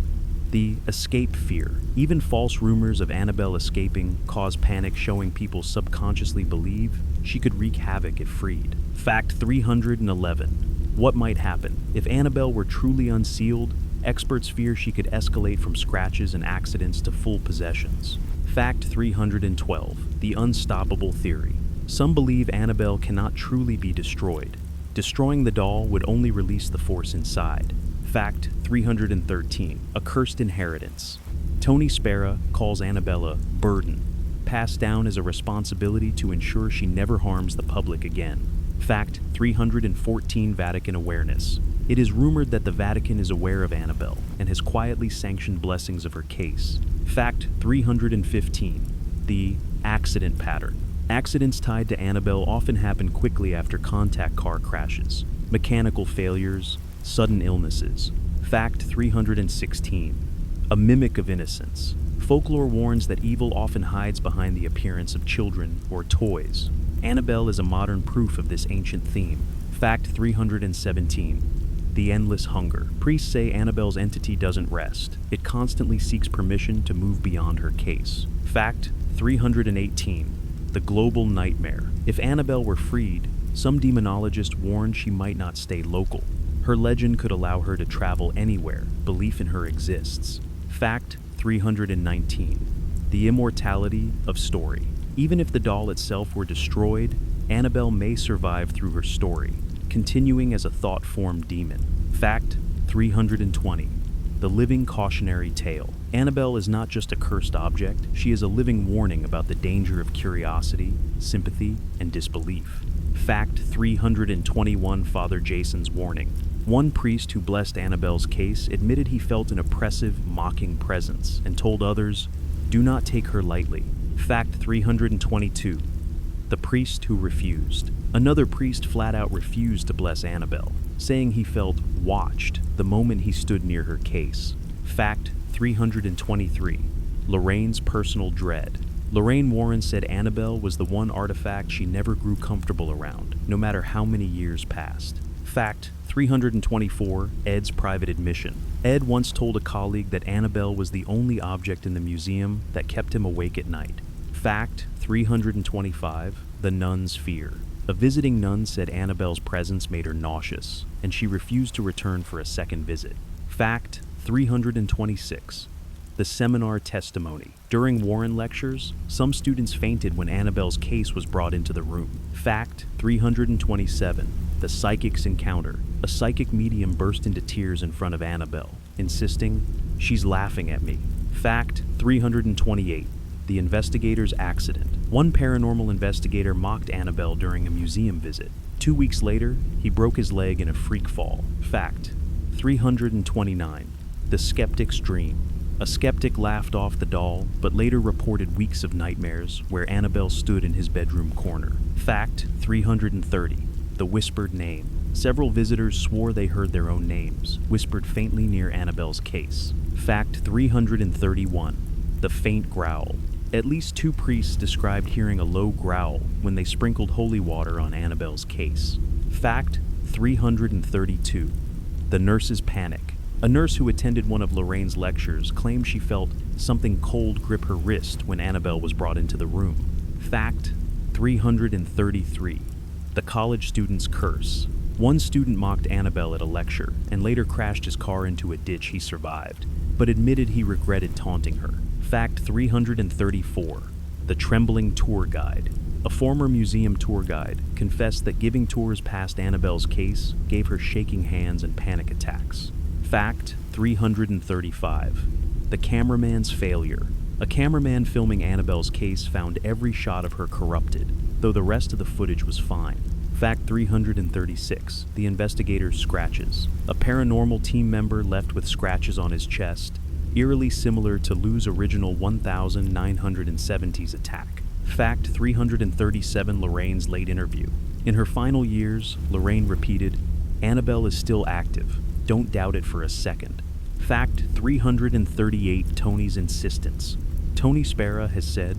Speaker 1: The escape fear. Even false rumors of Annabelle escaping cause panic, showing people subconsciously believe she could wreak havoc if freed. Fact 311. What might happen? If Annabelle were truly unsealed, experts fear she could escalate from scratches and accidents to full possessions. Fact 312. The unstoppable theory. Some believe Annabelle cannot truly be destroyed. Destroying the doll would only release the force inside. Fact 313. A cursed inheritance. Tony Spera calls Annabelle a burden, passed down as a responsibility to ensure she never harms the public again. Fact 314. Vatican awareness. It is rumored that the Vatican is aware of Annabelle and has quietly sanctioned blessings of her case. Fact 315. The accident pattern. Accidents tied to Annabelle often happen quickly after contact car crashes, mechanical failures, sudden illnesses. Fact 316. A mimic of innocence. Folklore warns that evil often hides behind the appearance of children or toys. Annabelle is a modern proof of this ancient theme. Fact 317. The endless hunger. Priests say Annabelle's entity doesn't rest. It constantly seeks permission to move beyond her case. Fact 318. The global nightmare. If Annabelle were freed, some demonologists warn she might not stay local. Her legend could allow her to travel anywhere. Belief in her exists. Fact 319. The immortality of story. Even if the doll itself were destroyed, Annabelle may survive through her story, continuing as a thought-formed demon. Fact 320. The living cautionary tale. Annabelle is not just a cursed object, she is a living warning about the danger of curiosity, sympathy, and disbelief. Fact 321. Father Jason's warning. One priest who blessed Annabelle's case admitted he felt an oppressive, mocking presence and told others, "Do not take her lightly." Fact 322. The priest who refused. Another priest flat out refused to bless Annabelle, saying he felt watched the moment he stood near her case. Fact 323. Lorraine's personal dread. Lorraine Warren said Annabelle was the one artifact she never grew comfortable around, no matter how many years passed. Fact 324. Ed's private admission. Ed once told a colleague that Annabelle was the only object in the museum that kept him awake at night. Fact 325. The nun's fear. A visiting nun said Annabelle's presence made her nauseous, and she refused to return for a second visit. Fact 326. The seminar testimony. During Warren lectures, some students fainted when Annabelle's case was brought into the room. Fact 327. The psychic's encounter. A psychic medium burst into tears in front of Annabelle, insisting, "She's laughing at me." Fact 328. The investigator's accident. One paranormal investigator mocked Annabelle during a museum visit. 2 weeks later, he broke his leg in a freak fall. Fact 329. The skeptic's dream. A skeptic laughed off the doll, but later reported weeks of nightmares where Annabelle stood in his bedroom corner. Fact 330. The whispered name. Several visitors swore they heard their own names, whispered faintly near Annabelle's case. Fact 331. The faint growl. At least 2 priests described hearing a low growl when they sprinkled holy water on Annabelle's case. Fact 332. The nurse's panic. A nurse who attended one of Lorraine's lectures claimed she felt something cold grip her wrist when Annabelle was brought into the room. Fact 333. The college student's curse. One student mocked Annabelle at a lecture and later crashed his car into a ditch he survived, but admitted he regretted taunting her. Fact 334. The trembling tour guide. A former museum tour guide confessed that giving tours past Annabelle's case gave her shaking hands and panic attacks. Fact 335. The cameraman's failure. A cameraman filming Annabelle's case found every shot of her corrupted, though the rest of the footage was fine. Fact 336. The investigator's scratches. A paranormal team member left with scratches on his chest, eerily similar to Lou's original 1970s attack. Fact 337. Lorraine's late interview. In her final years, Lorraine repeated, "Annabelle is still active. Don't doubt it for a second." Fact 338. Tony's insistence. Tony Spera has said,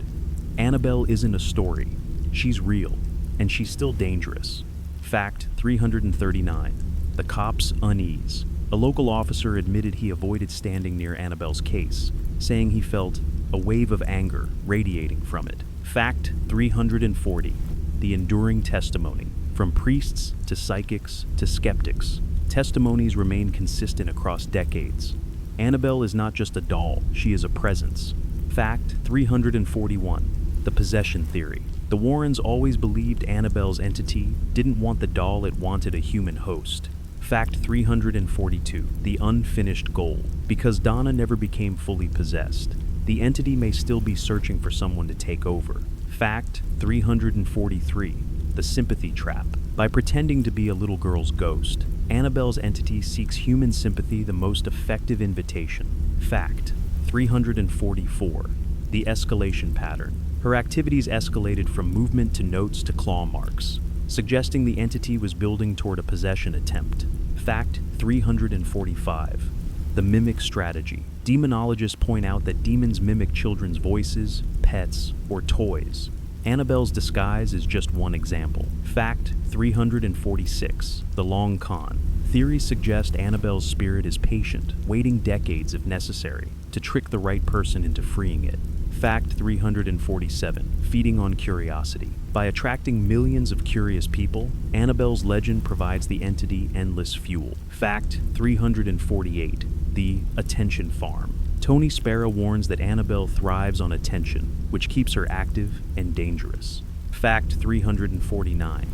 Speaker 1: "Annabelle isn't a story. She's real, and she's still dangerous." Fact 339. The cop's unease. A local officer admitted he avoided standing near Annabelle's case, saying he felt a wave of anger radiating from it. Fact 340. The enduring testimony. From priests to psychics to skeptics, testimonies remain consistent across decades. Annabelle is not just a doll, she is a presence. Fact 341. The possession theory. The Warrens always believed Annabelle's entity didn't want the doll, it wanted a human host. Fact 342. The unfinished goal. Because Donna never became fully possessed, the entity may still be searching for someone to take over. Fact 343. The sympathy trap. By pretending to be a little girl's ghost, Annabelle's entity seeks human sympathy, the most effective invitation. Fact 344. The escalation pattern. Her activities escalated from movement to notes to claw marks, suggesting the entity was building toward a possession attempt. Fact 345. The mimic strategy. Demonologists point out that demons mimic children's voices, pets, or toys. Annabelle's disguise is just one example. Fact 346. The long con. Theories suggest Annabelle's spirit is patient, waiting decades if necessary, to trick the right person into freeing it. Fact 347. Feeding on curiosity. By attracting millions of curious people, Annabelle's legend provides the entity endless fuel. Fact 348. The attention farm. Tony Spera warns that Annabelle thrives on attention, which keeps her active and dangerous. Fact 349.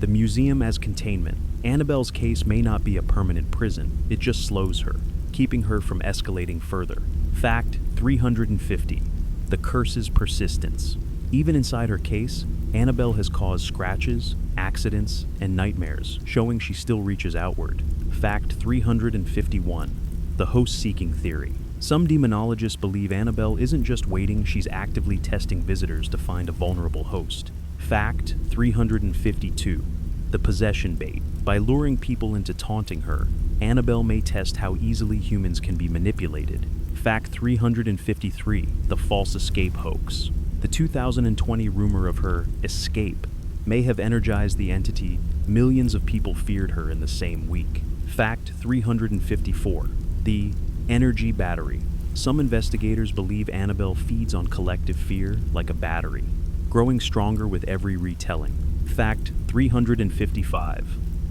Speaker 1: The museum as containment. Annabelle's case may not be a permanent prison, it just slows her, keeping her from escalating further. Fact 350. The curse's persistence. Even inside her case, Annabelle has caused scratches, accidents, and nightmares, showing she still reaches outward. Fact 351. The host-seeking theory. Some demonologists believe Annabelle isn't just waiting, she's actively testing visitors to find a vulnerable host. Fact 352. The possession bait. By luring people into taunting her, Annabelle may test how easily humans can be manipulated. Fact 353. The false escape hoax. The 2020 rumor of her escape may have energized the entity. Millions of people feared her in the same week. Fact 354. The energy battery. Some investigators believe Annabelle feeds on collective fear like a battery, growing stronger with every retelling. Fact 355.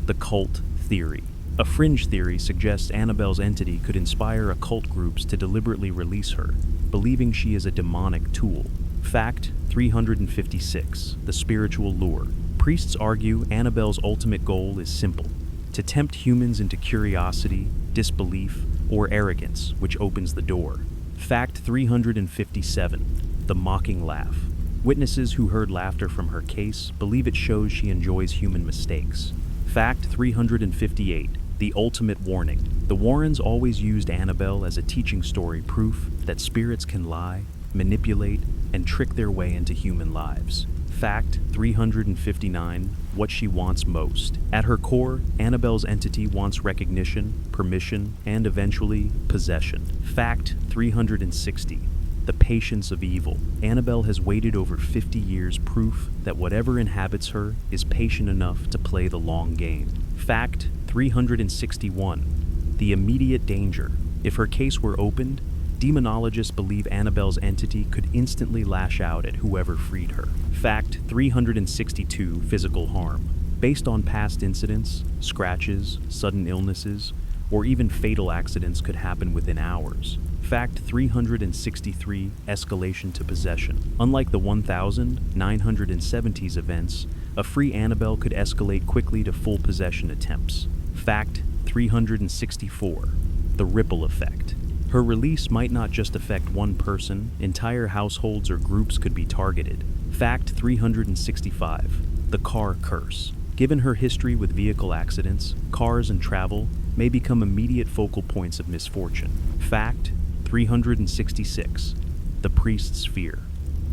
Speaker 1: The cult theory. A fringe theory suggests Annabelle's entity could inspire occult groups to deliberately release her, believing she is a demonic tool. Fact 356. The spiritual lure. Priests argue Annabelle's ultimate goal is simple: to tempt humans into curiosity, disbelief, or arrogance, which opens the door. Fact 357. The mocking laugh. Witnesses who heard laughter from her case believe it shows she enjoys human mistakes. Fact 358. The ultimate warning. The Warrens always used Annabelle as a teaching story, proof that spirits can lie, manipulate, and trick their way into human lives. Fact 359. What she wants most. At her core, Annabelle's entity wants recognition, permission, and eventually, possession. Fact 360. The patience of evil. Annabelle has waited over 50 years, proof that whatever inhabits her is patient enough to play the long game. Fact 361. The immediate danger. If her case were opened, demonologists believe Annabelle's entity could instantly lash out at whoever freed her. Fact 362. Physical harm. Based on past incidents, scratches, sudden illnesses, or even fatal accidents could happen within hours. Fact 363. Escalation to possession. Unlike the 1970s events, a free Annabelle could escalate quickly to full possession attempts. Fact 364. The ripple effect. Her release might not just affect one person, entire households or groups could be targeted. Fact 365. The car curse. Given her history with vehicle accidents, cars and travel may become immediate focal points of misfortune. Fact 366. The priest's fear.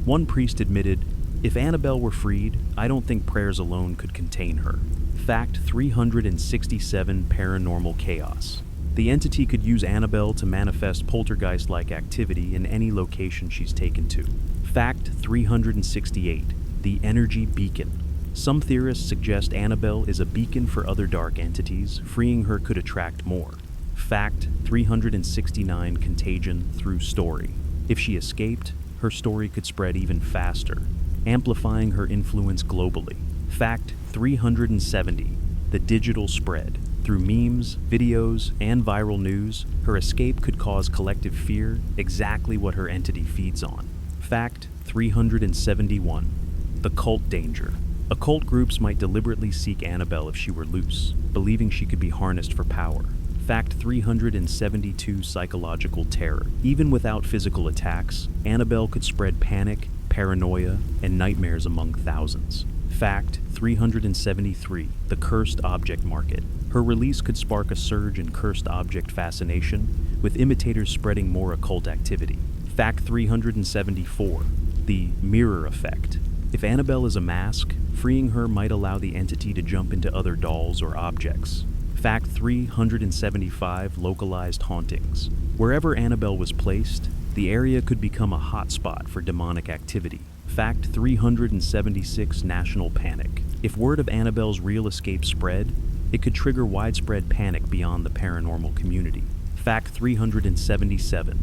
Speaker 1: One priest admitted, "If Annabelle were freed, I don't think prayers alone could contain her." Fact 367. Paranormal chaos. The entity could use Annabelle to manifest poltergeist-like activity in any location she's taken to. Fact 368. The energy beacon. Some theorists suggest Annabelle is a beacon for other dark entities, freeing her could attract more. Fact 369. Contagion through story. If she escaped, her story could spread even faster, amplifying her influence globally. Fact 370. The digital spread. Through memes, videos, and viral news, her escape could cause collective fear, exactly what her entity feeds on. Fact 371. The cult danger. Occult groups might deliberately seek Annabelle if she were loose, believing she could be harnessed for power. Fact 372. Psychological terror. Even without physical attacks, Annabelle could spread panic, paranoia, and nightmares among thousands. Fact 373. The cursed object market. Her release could spark a surge in cursed object fascination, with imitators spreading more occult activity. Fact 374. The mirror effect. If Annabelle is a mask, freeing her might allow the entity to jump into other dolls or objects. Fact 375. Localized hauntings. Wherever Annabelle was placed, the area could become a hotspot for demonic activity. Fact 376. National panic. If word of Annabelle's real escape spread, it could trigger widespread panic beyond the paranormal community. Fact 377.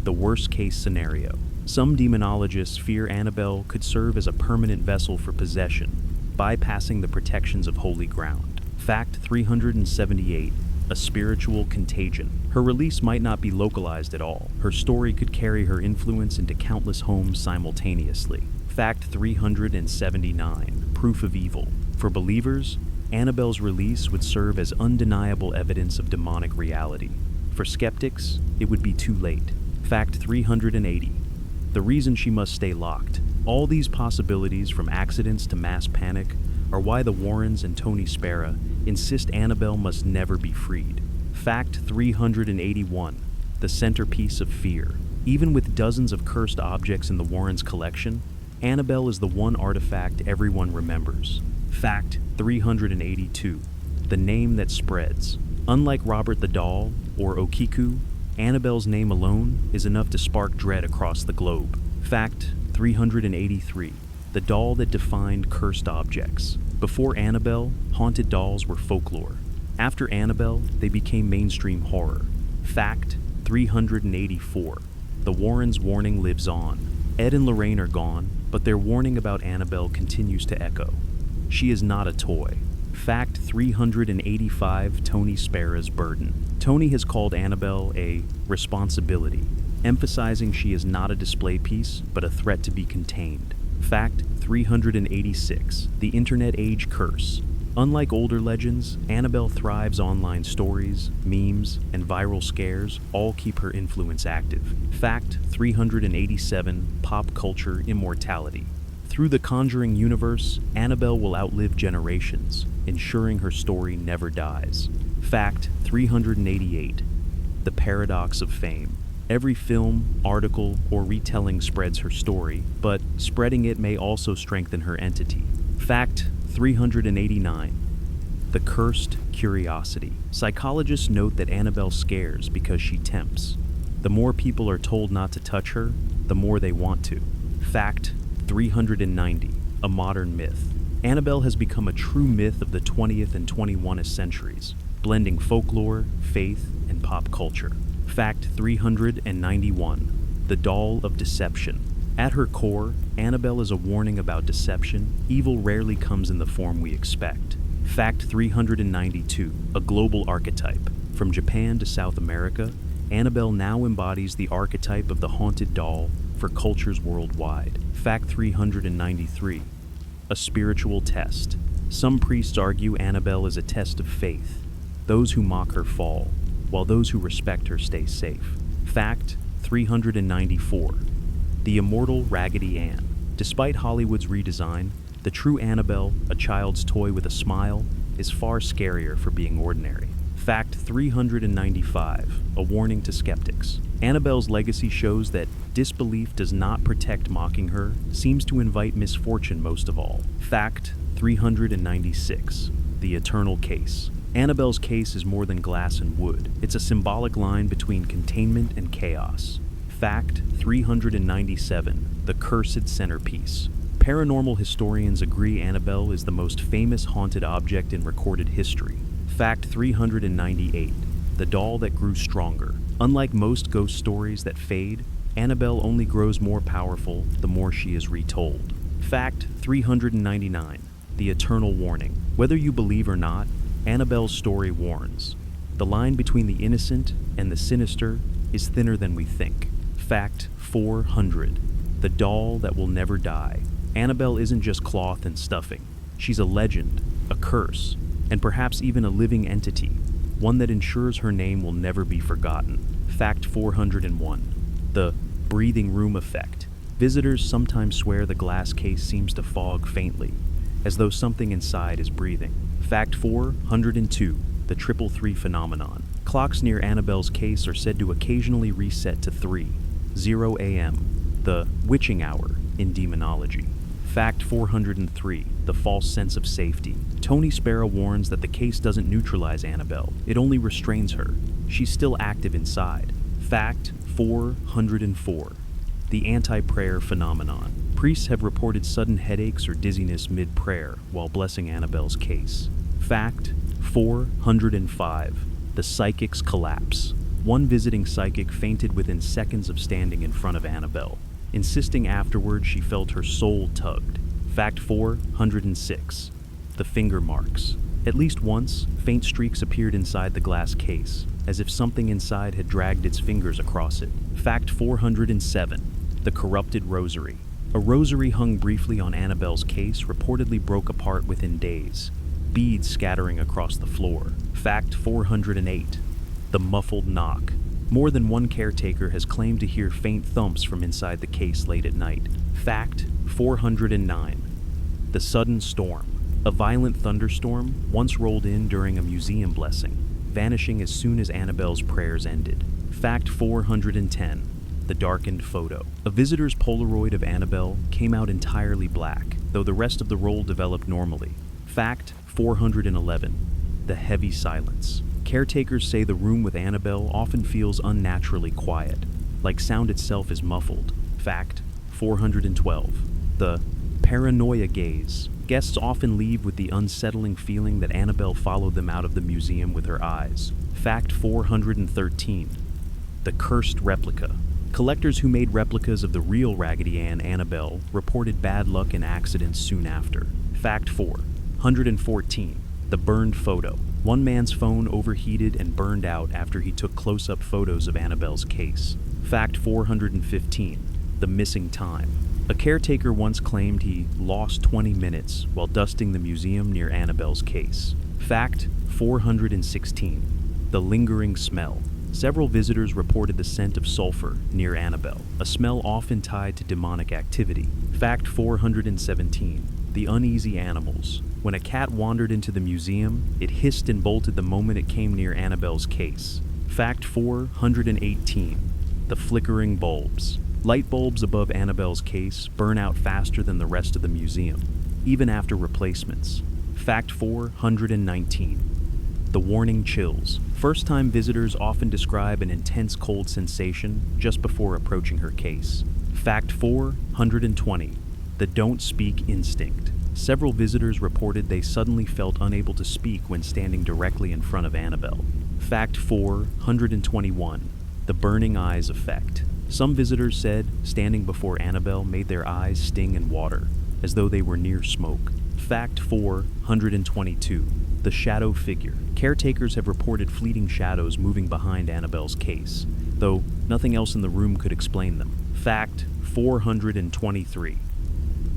Speaker 1: The worst-case scenario. Some demonologists fear Annabelle could serve as a permanent vessel for possession, bypassing the protections of holy ground. Fact 378. A spiritual contagion. Her release might not be localized at all. Her story could carry her influence into countless homes simultaneously. Fact 379. Proof of evil. For believers, Annabelle's release would serve as undeniable evidence of demonic reality. For skeptics, it would be too late. Fact 380. The reason she must stay locked. All these possibilities, from accidents to mass panic, are why the Warrens and Tony Spera insist Annabelle must never be freed. Fact 381. The centerpiece of fear. Even with dozens of cursed objects in the Warrens' collection, Annabelle is the one artifact everyone remembers. Fact 382. The name that spreads. Unlike Robert the Doll or Okiku, Annabelle's name alone is enough to spark dread across the globe. Fact 383. The doll that defined cursed objects. Before Annabelle, haunted dolls were folklore. After Annabelle, they became mainstream horror. Fact 384. The Warrens' warning lives on. Ed and Lorraine are gone, but their warning about Annabelle continues to echo. She is not a toy. Fact 385. Tony Spera's burden. Tony has called Annabelle a responsibility, emphasizing she is not a display piece, but a threat to be contained. Fact 386. The Internet Age Curse. Unlike older legends, Annabelle thrives online stories, memes, and viral scares all keep her influence active. Fact 387. Pop culture immortality. Through the Conjuring universe, Annabelle will outlive generations, ensuring her story never dies. Fact 388. The paradox of fame. Every film, article, or retelling spreads her story, but spreading it may also strengthen her entity. Fact 389. The cursed curiosity. Psychologists note that Annabelle scares because she tempts. The more people are told not to touch her, the more they want to. Fact 390. A modern myth. Annabelle has become a true myth of the 20th and 21st centuries, blending folklore, faith, and pop culture. Fact 391. The doll of deception. At her core, Annabelle is a warning about deception. Evil rarely comes in the form we expect. Fact 392. A global archetype. From Japan to South America, Annabelle now embodies the archetype of the haunted doll for cultures worldwide. Fact 393. A spiritual test. Some priests argue Annabelle is a test of faith. Those who mock her fall, while those who respect her stay safe. Fact 394. The immortal Raggedy Ann. Despite Hollywood's redesign, the true Annabelle, a child's toy with a smile, is far scarier for being ordinary. Fact 395. A warning to skeptics. Annabelle's legacy shows that disbelief does not protect mocking her, seems to invite misfortune most of all. Fact 396. The eternal case. Annabelle's case is more than glass and wood. It's a symbolic line between containment and chaos. Fact 397. The cursed centerpiece. Paranormal historians agree Annabelle is the most famous haunted object in recorded history. Fact 398. The doll that grew stronger. Unlike most ghost stories that fade, Annabelle only grows more powerful the more she is retold. Fact 399. The eternal warning. Whether you believe or not, Annabelle's story warns. The line between the innocent and the sinister is thinner than we think. Fact 400. The doll that will never die. Annabelle isn't just cloth and stuffing. She's a legend, a curse, and perhaps even a living entity, one that ensures her name will never be forgotten. Fact 401. The breathing room effect. Visitors sometimes swear the glass case seems to fog faintly, as though something inside is breathing. Fact 402. The 333 phenomenon. Clocks near Annabelle's case are said to occasionally reset to 3:00 a.m., the witching hour in demonology. Fact 403. The false sense of safety. Tony Sparrow warns that the case doesn't neutralize Annabelle, it only restrains her. She's still active inside. Fact 404. The anti-prayer phenomenon. Priests have reported sudden headaches or dizziness mid-prayer while blessing Annabelle's case. Fact 405. The psychic's collapse. One visiting psychic fainted within seconds of standing in front of Annabelle, insisting afterward she felt her soul tugged. Fact 406. The finger marks. At least once, faint streaks appeared inside the glass case, as if something inside had dragged its fingers across it. Fact 407. The corrupted rosary. A rosary hung briefly on Annabelle's case reportedly broke apart within days, beads scattering across the floor. Fact 408. The muffled knock. More than one caretaker has claimed to hear faint thumps from inside the case late at night. Fact 409. The sudden storm. A violent thunderstorm once rolled in during a museum blessing, vanishing as soon as Annabelle's prayers ended. Fact 410. The darkened photo. A visitor's Polaroid of Annabelle came out entirely black, though the rest of the roll developed normally. Fact 411. The heavy silence. Caretakers say the room with Annabelle often feels unnaturally quiet, like sound itself is muffled. Fact 412. The paranoia gaze. Guests often leave with the unsettling feeling that Annabelle followed them out of the museum with her eyes. Fact 413. The cursed replica. Collectors who made replicas of the real Raggedy Ann Annabelle reported bad luck and accidents soon after. Fact 414. The burned photo. One man's phone overheated and burned out after he took close-up photos of Annabelle's case. Fact 415. The missing time. A caretaker once claimed he lost 20 minutes while dusting the museum near Annabelle's case. Fact 416. The lingering smell. Several visitors reported the scent of sulfur near Annabelle, a smell often tied to demonic activity. Fact 417. The uneasy animals. When a cat wandered into the museum, it hissed and bolted the moment it came near Annabelle's case. Fact 418. The flickering bulbs. Light bulbs above Annabelle's case burn out faster than the rest of the museum, even after replacements. Fact 419. The warning chills. First-time visitors often describe an intense cold sensation just before approaching her case. Fact 420. The don't speak instinct. Several visitors reported they suddenly felt unable to speak when standing directly in front of Annabelle. Fact 421. The burning eyes effect. Some visitors said standing before Annabelle made their eyes sting and water, as though they were near smoke. Fact 422. The shadow figure. Caretakers have reported fleeting shadows moving behind Annabelle's case, though nothing else in the room could explain them. Fact 423.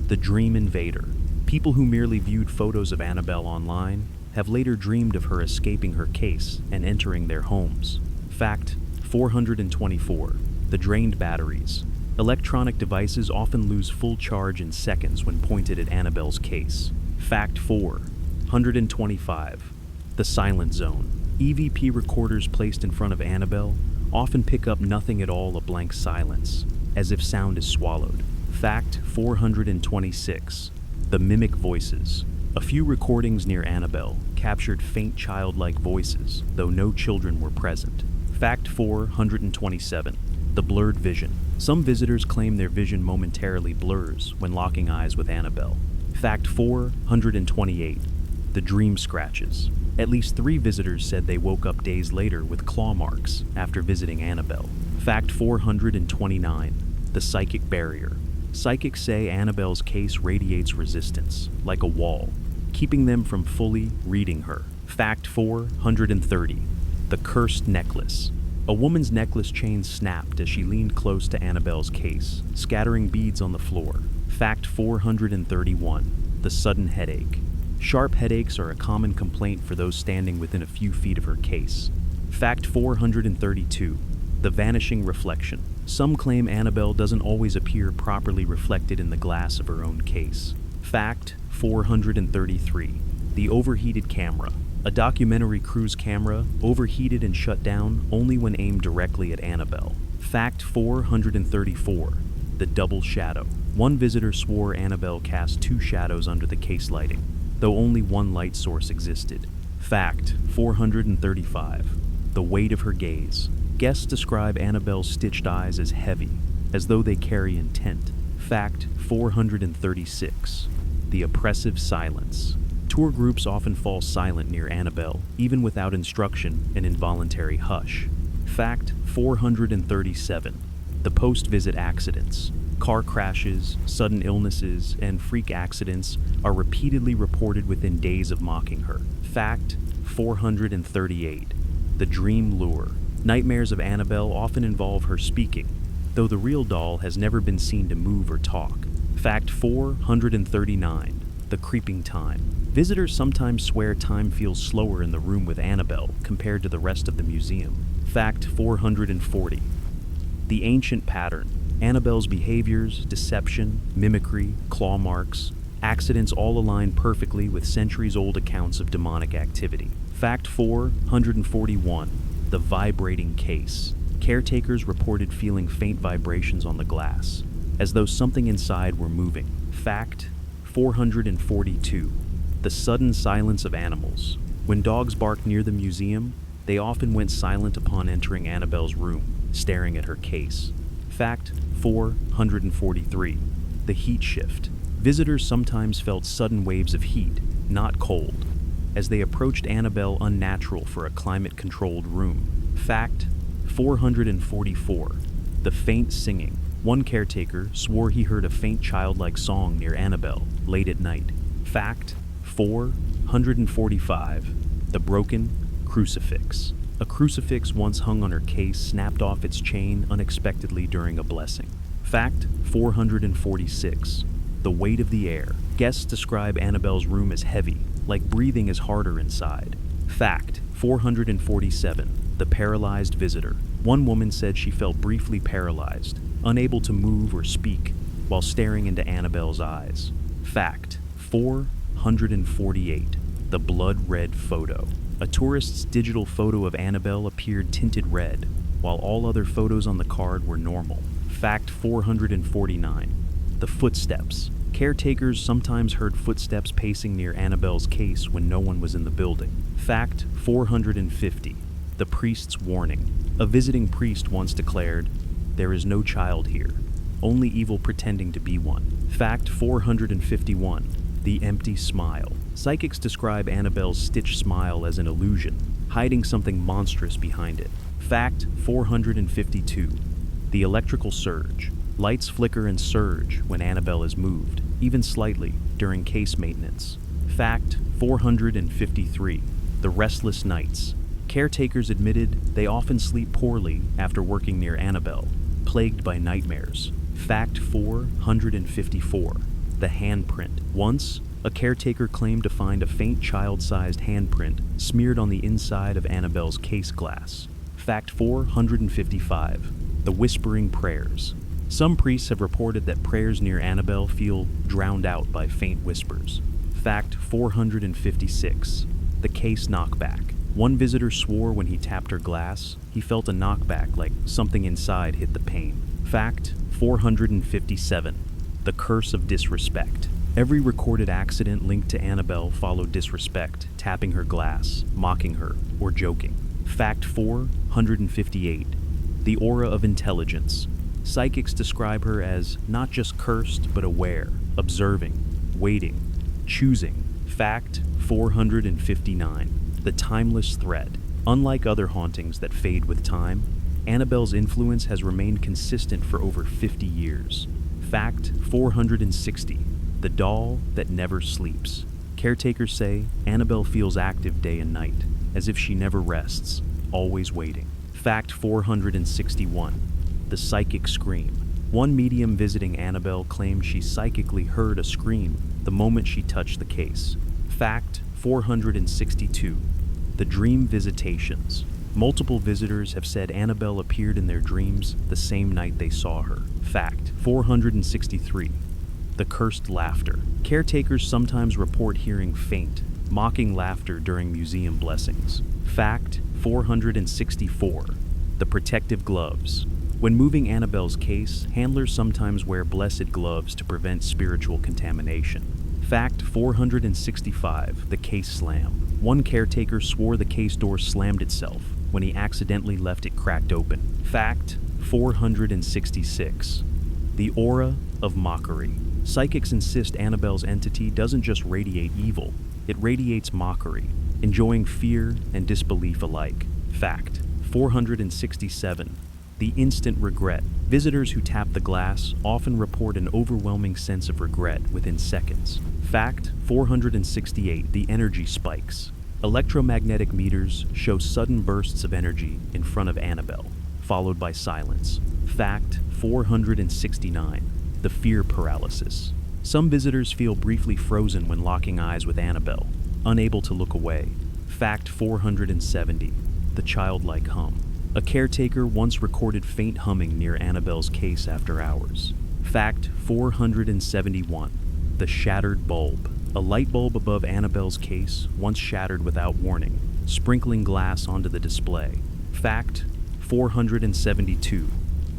Speaker 1: The dream invader. People who merely viewed photos of Annabelle online have later dreamed of her escaping her case and entering their homes. Fact 424. The drained batteries. Electronic devices often lose full charge in seconds when pointed at Annabelle's case. Fact 425. The silent zone. EVP recorders placed in front of Annabelle often pick up nothing at all, a blank silence, as if sound is swallowed. Fact 426. The mimic voices. A few recordings near Annabelle captured faint childlike voices, though no children were present. Fact 427. The blurred vision. Some visitors claim their vision momentarily blurs when locking eyes with Annabelle. Fact 428. The dream scratches. At least 3 visitors said they woke up days later with claw marks after visiting Annabelle. Fact 429. The psychic barrier. Psychics say Annabelle's case radiates resistance, like a wall, keeping them from fully reading her. Fact 430. The cursed necklace. A woman's necklace chain snapped as she leaned close to Annabelle's case, scattering beads on the floor. Fact 431. The sudden headache. Sharp headaches are a common complaint for those standing within a few feet of her case. Fact 432. The vanishing reflection. Some claim Annabelle doesn't always appear properly reflected in the glass of her own case. Fact 433. The overheated camera. A documentary crew's camera overheated and shut down only when aimed directly at Annabelle. Fact 434. The double shadow. One visitor swore Annabelle cast 2 shadows under the case lighting, though only one light source existed. Fact 435. The weight of her gaze. Guests describe Annabelle's stitched eyes as heavy, as though they carry intent. Fact 436. The oppressive silence. Tour groups often fall silent near Annabelle, even without instruction, an involuntary hush. Fact 437. The post-visit accidents. Car crashes, sudden illnesses, and freak accidents are repeatedly reported within days of mocking her. Fact 438. The dream lure. Nightmares of Annabelle often involve her speaking, though the real doll has never been seen to move or talk. Fact 439. The creeping time. Visitors sometimes swear time feels slower in the room with Annabelle compared to the rest of the museum. Fact 440. The ancient pattern. Annabelle's behaviors, deception, mimicry, claw marks, accidents all align perfectly with centuries-old accounts of demonic activity. Fact 441. The vibrating case. Caretakers reported feeling faint vibrations on the glass, as though something inside were moving. Fact 442. The sudden silence of animals. When dogs barked near the museum, they often went silent upon entering Annabelle's room, staring at her case. Fact 443. The heat shift. Visitors sometimes felt sudden waves of heat, not cold, as they approached Annabelle, unnatural for a climate-controlled room. Fact 444. The faint singing. One caretaker swore he heard a faint childlike song near Annabelle late at night. Fact 445. The broken crucifix. A crucifix once hung on her case snapped off its chain unexpectedly during a blessing. Fact 446. The weight of the air. Guests describe Annabelle's room as heavy, like breathing is harder inside. Fact 447. The paralyzed visitor. One woman said she felt briefly paralyzed, unable to move or speak, while staring into Annabelle's eyes. Fact 448. The blood red photo. A tourist's digital photo of Annabelle appeared tinted red, while all other photos on the card were normal. Fact 449. The footsteps. Caretakers sometimes heard footsteps pacing near Annabelle's case when no one was in the building. Fact 450. The priest's warning. A visiting priest once declared, "There is no child here, only evil pretending to be one." Fact 451. The empty smile. Psychics describe Annabelle's stitched smile as an illusion, hiding something monstrous behind it. Fact 452. The electrical surge. Lights flicker and surge when Annabelle is moved, even slightly, during case maintenance. Fact 453. The restless nights. Caretakers admitted they often sleep poorly after working near Annabelle, plagued by nightmares. Fact 454. The handprint. Once, a caretaker claimed to find a faint child-sized handprint smeared on the inside of Annabelle's case glass. Fact 455. The whispering prayers. Some priests have reported that prayers near Annabelle feel drowned out by faint whispers. Fact 456. The case knockback. One visitor swore when he tapped her glass, he felt a knockback like something inside hit the pane. Fact 457. The curse of disrespect. Every recorded accident linked to Annabelle followed disrespect, tapping her glass, mocking her, or joking. Fact 458. The aura of intelligence. Psychics describe her as not just cursed, but aware, observing, waiting, choosing. Fact 459. The timeless thread. Unlike other hauntings that fade with time, Annabelle's influence has remained consistent for over 50 years. Fact 460. The doll that never sleeps. Caretakers say Annabelle feels active day and night, as if she never rests, always waiting. Fact 461. The psychic scream. One medium visiting Annabelle claimed she psychically heard a scream the moment she touched the case. Fact 462. The dream visitations. Multiple visitors have said Annabelle appeared in their dreams the same night they saw her. Fact 463. The cursed laughter. Caretakers sometimes report hearing faint, mocking laughter during museum blessings. Fact 464. The protective gloves. When moving Annabelle's case, handlers sometimes wear blessed gloves to prevent spiritual contamination. Fact 465. The case slam. One caretaker swore the case door slammed itself when he accidentally left it cracked open. Fact 466. The aura of mockery. Psychics insist Annabelle's entity doesn't just radiate evil, it radiates mockery, enjoying fear and disbelief alike. Fact 467. The instant regret. Visitors who tap the glass often report an overwhelming sense of regret within seconds. Fact 468. The energy spikes. Electromagnetic meters show sudden bursts of energy in front of Annabelle, followed by silence. Fact 469. The fear paralysis. Some visitors feel briefly frozen when locking eyes with Annabelle, unable to look away. Fact 470. The childlike hum. A caretaker once recorded faint humming near Annabelle's case after hours. Fact 471. The shattered bulb. A light bulb above Annabelle's case once shattered without warning, sprinkling glass onto the display. Fact 472.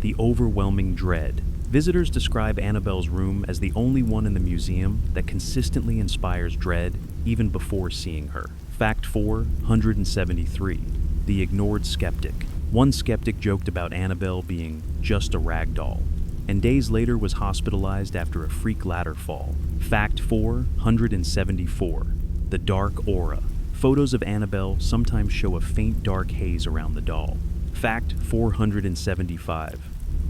Speaker 1: The overwhelming dread. Visitors describe Annabelle's room as the only one in the museum that consistently inspires dread even before seeing her. Fact 473. The ignored skeptic. One skeptic joked about Annabelle being just a rag doll, and days later was hospitalized after a freak ladder fall. Fact 474. The dark aura. Photos of Annabelle sometimes show a faint dark haze around the doll. Fact 475.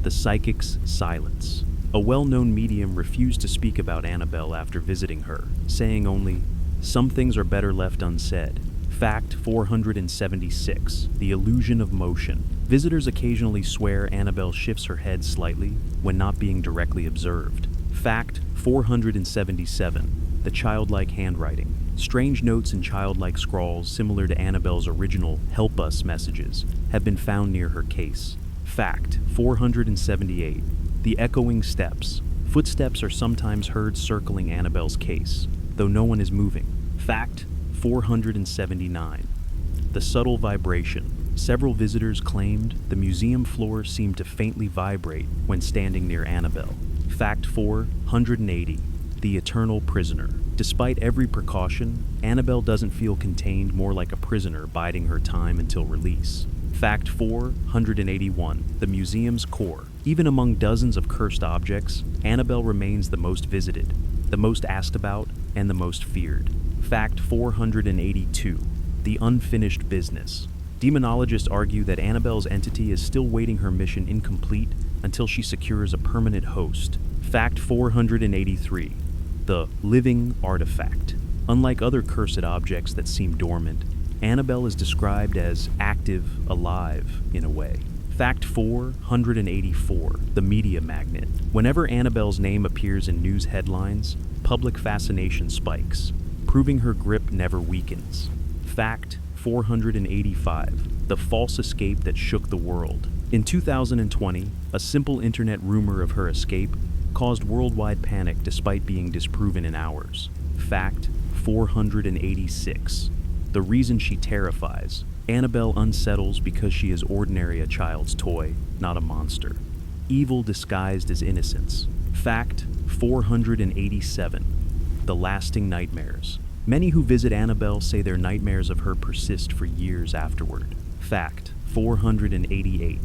Speaker 1: The psychic's silence. A well-known medium refused to speak about Annabelle after visiting her, saying only, "Some things are better left unsaid." Fact 476. The illusion of motion. Visitors occasionally swear Annabelle shifts her head slightly when not being directly observed. Fact 477. The childlike handwriting. Strange notes and childlike scrawls similar to Annabelle's original "Help Us" messages have been found near her case. Fact 478. The echoing steps. Footsteps are sometimes heard circling Annabelle's case, though no one is moving. Fact 479. The subtle vibration. Several visitors claimed the museum floor seemed to faintly vibrate when standing near Annabelle. Fact 480. The eternal prisoner. Despite every precaution, Annabelle doesn't feel contained, more like a prisoner biding her time until release. Fact 481. The museum's core. Even among dozens of cursed objects, Annabelle remains the most visited, the most asked about, and the most feared. Fact 482. The unfinished business. Demonologists argue that Annabelle's entity is still waiting her mission incomplete until she secures a permanent host. Fact 483. The living artifact. Unlike other cursed objects that seem dormant, Annabelle is described as active, alive, in a way. Fact 484. The media magnet. Whenever Annabelle's name appears in news headlines, public fascination spikes, proving her grip never weakens. Fact 485. The false escape that shook the world. In 2020, a simple internet rumor of her escape caused worldwide panic despite being disproven in hours. Fact 486. The reason she terrifies. Annabelle unsettles because she is ordinary, a child's toy, not a monster. Evil disguised as innocence. Fact 487. The lasting nightmares. Many who visit Annabelle say their nightmares of her persist for years afterward. Fact 488.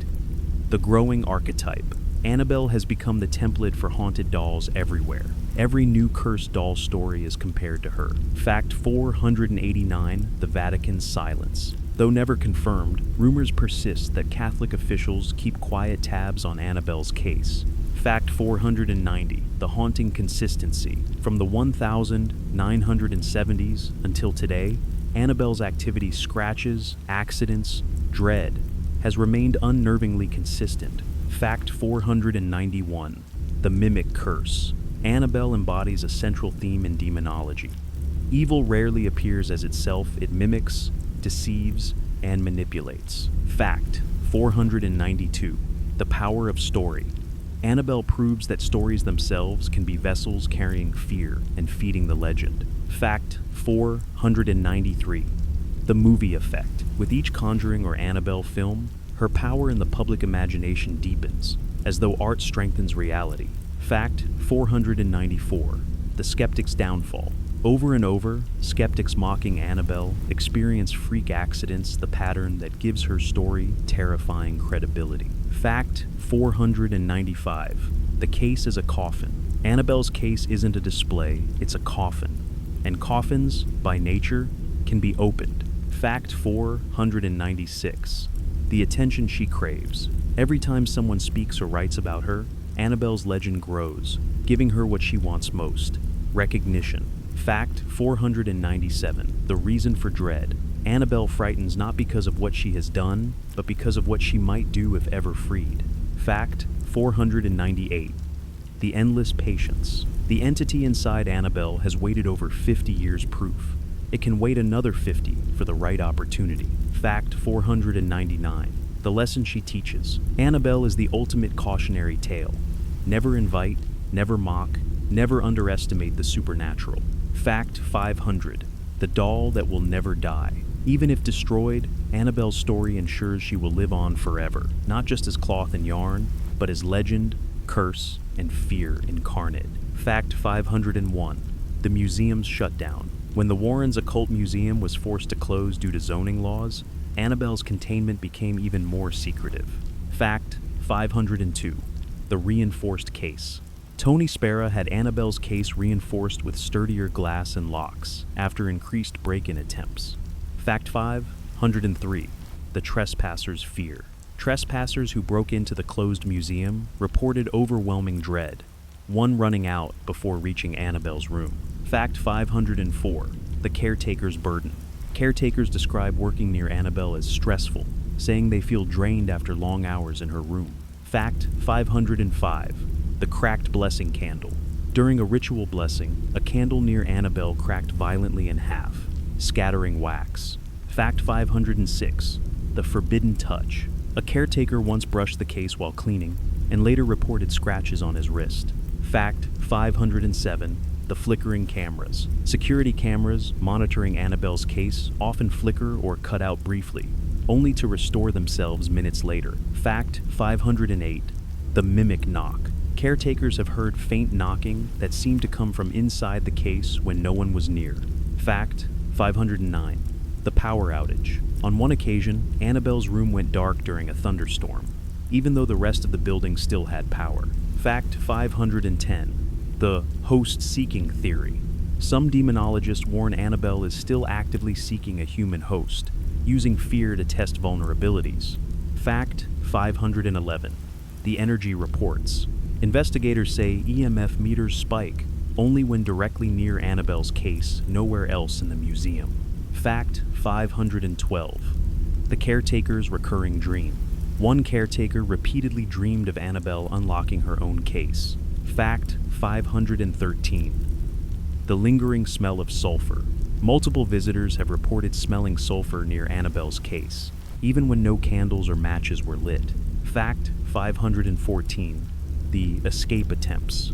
Speaker 1: The growing archetype. Annabelle has become the template for haunted dolls everywhere. Every new cursed doll story is compared to her. Fact 489. The Vatican's silence. Though never confirmed, rumors persist that Catholic officials keep quiet tabs on Annabelle's case. Fact 490. The haunting consistency. From the 1970s until today, Annabelle's activity, scratches, accidents, dread, has remained unnervingly consistent. Fact 491. The mimic curse. Annabelle embodies a central theme in demonology. Evil rarely appears as itself, it mimics, deceives, and manipulates. Fact 492. The power of story. Annabelle proves that stories themselves can be vessels carrying fear and feeding the legend. Fact 493. The movie effect. With each Conjuring or Annabelle film, her power in the public imagination deepens, as though art strengthens reality. Fact 494. The skeptic's downfall. Over and over, skeptics mocking Annabelle experience freak accidents, the pattern that gives her story terrifying credibility. Fact 495. The case is a coffin. Annabelle's case isn't a display, it's a coffin. And coffins, by nature, can be opened. Fact 496. The attention she craves. Every time someone speaks or writes about her, Annabelle's legend grows, giving her what she wants most: recognition. Fact 497. The reason for dread. Annabelle frightens not because of what she has done, but because of what she might do if ever freed. Fact 498. The endless patience. The entity inside Annabelle has waited over 50 years proof. It can wait another 50 for the right opportunity. Fact 499. The lesson she teaches. Annabelle is the ultimate cautionary tale. Never invite, never mock, never underestimate the supernatural. Fact 500. The doll that will never die. Even if destroyed, Annabelle's story ensures she will live on forever, not just as cloth and yarn, but as legend, curse, and fear incarnate. Fact 501. The museum's shutdown. When the Warrens' occult museum was forced to close due to zoning laws, Annabelle's containment became even more secretive. Fact 502. The reinforced case. Tony Spera had Annabelle's case reinforced with sturdier glass and locks after increased break-in attempts. Fact 503. The trespasser's fear. Trespassers who broke into the closed museum reported overwhelming dread, one running out before reaching Annabelle's room. Fact 504. The caretaker's burden. Caretakers describe working near Annabelle as stressful, saying they feel drained after long hours in her room. Fact 505. The cracked blessing candle. During a ritual blessing, a candle near Annabelle cracked violently in half, scattering wax. Fact 506. The Forbidden Touch. A caretaker once brushed the case while cleaning, and later reported scratches on his wrist. Fact 507. The Flickering Cameras. Security cameras monitoring Annabelle's case often flicker or cut out briefly, only to restore themselves minutes later. Fact 508. The Mimic Knock. Caretakers have heard faint knocking that seemed to come from inside the case when no one was near. Fact 509. The Power Outage. On one occasion, Annabelle's room went dark during a thunderstorm, even though the rest of the building still had power. Fact 510. The Host-Seeking Theory. Some demonologists warn Annabelle is still actively seeking a human host, using fear to test vulnerabilities. Fact 511. The Energy Reports. Investigators say EMF meters spike only when directly near Annabelle's case, nowhere else in the museum. Fact 512. The Caretaker's Recurring Dream. One caretaker repeatedly dreamed of Annabelle unlocking her own case. Fact 513. The Lingering Smell of Sulfur. Multiple visitors have reported smelling sulfur near Annabelle's case, even when no candles or matches were lit. Fact 514. The Escape Attempts.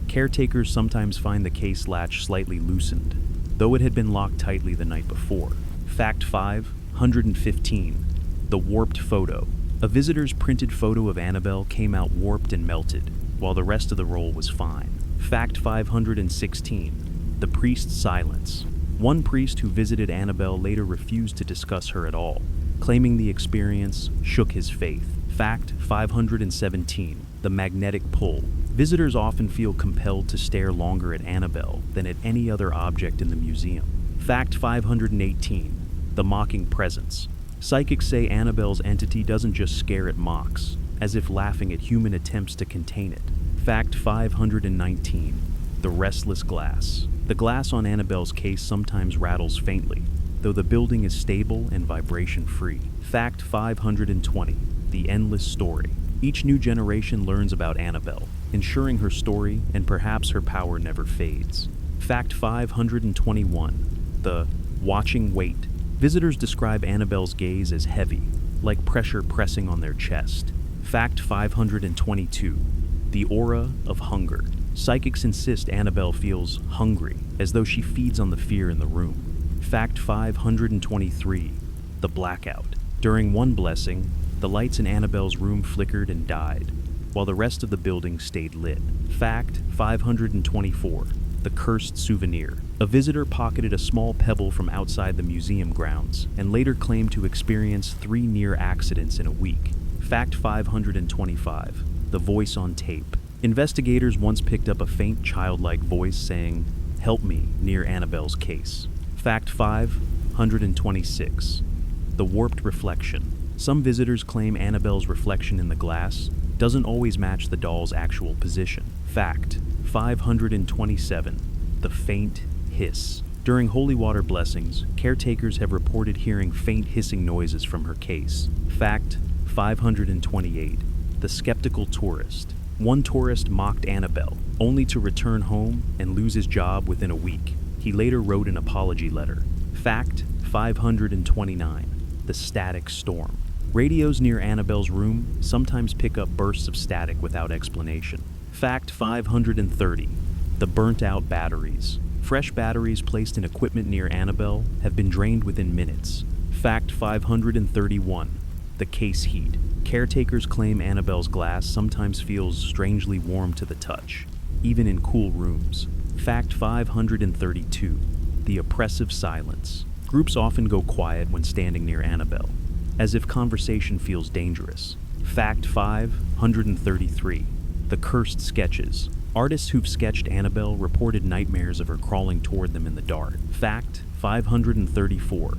Speaker 1: Caretakers sometimes find the case latch slightly loosened, though it had been locked tightly the night before. Fact 515. The Warped Photo. A visitor's printed photo of Annabelle came out warped and melted, while the rest of the roll was fine. Fact 516. The Priest's Silence. One priest who visited Annabelle later refused to discuss her at all, claiming the experience shook his faith. Fact 517. The Magnetic Pull. Visitors often feel compelled to stare longer at Annabelle than at any other object in the museum. Fact 518. The Mocking Presence. Psychics say Annabelle's entity doesn't just scare, it mocks, as if laughing at human attempts to contain it. Fact 519. The Restless Glass. The glass on Annabelle's case sometimes rattles faintly, though the building is stable and vibration-free. Fact 520. The Endless Story. Each new generation learns about Annabelle, ensuring her story and perhaps her power never fades. Fact 521. The Watching Wait. Visitors describe Annabelle's gaze as heavy, like pressure pressing on their chest. Fact 522. The Aura of Hunger. Psychics insist Annabelle feels hungry, as though she feeds on the fear in the room. Fact 523. The Blackout. During one blessing, the lights in Annabelle's room flickered and died, while the rest of the building stayed lit. Fact 524. The Cursed Souvenir. A visitor pocketed a small pebble from outside the museum grounds and later claimed to experience 3 near accidents in a week. Fact 525. The Voice on Tape. Investigators once picked up a faint childlike voice saying, "Help me," near Annabelle's case. Fact 526. The Warped Reflection. Some visitors claim Annabelle's reflection in the glass doesn't always match the doll's actual position. Fact 527. The Faint Hiss. During holy water blessings, caretakers have reported hearing faint hissing noises from her case. Fact 528. The Skeptical Tourist. One tourist mocked Annabelle, only to return home and lose his job within a week. He later wrote an apology letter. Fact 529. The Static Storm. Radios near Annabelle's room sometimes pick up bursts of static without explanation. Fact 530. The Burnt-Out Batteries. Fresh batteries placed in equipment near Annabelle have been drained within minutes. Fact 531. The Case Heat. Caretakers claim Annabelle's glass sometimes feels strangely warm to the touch, even in cool rooms. Fact 532. The Oppressive Silence. Groups often go quiet when standing near Annabelle, as if conversation feels dangerous. Fact 533. The Cursed Sketches. Artists who've sketched Annabelle reported nightmares of her crawling toward them in the dark. Fact 534.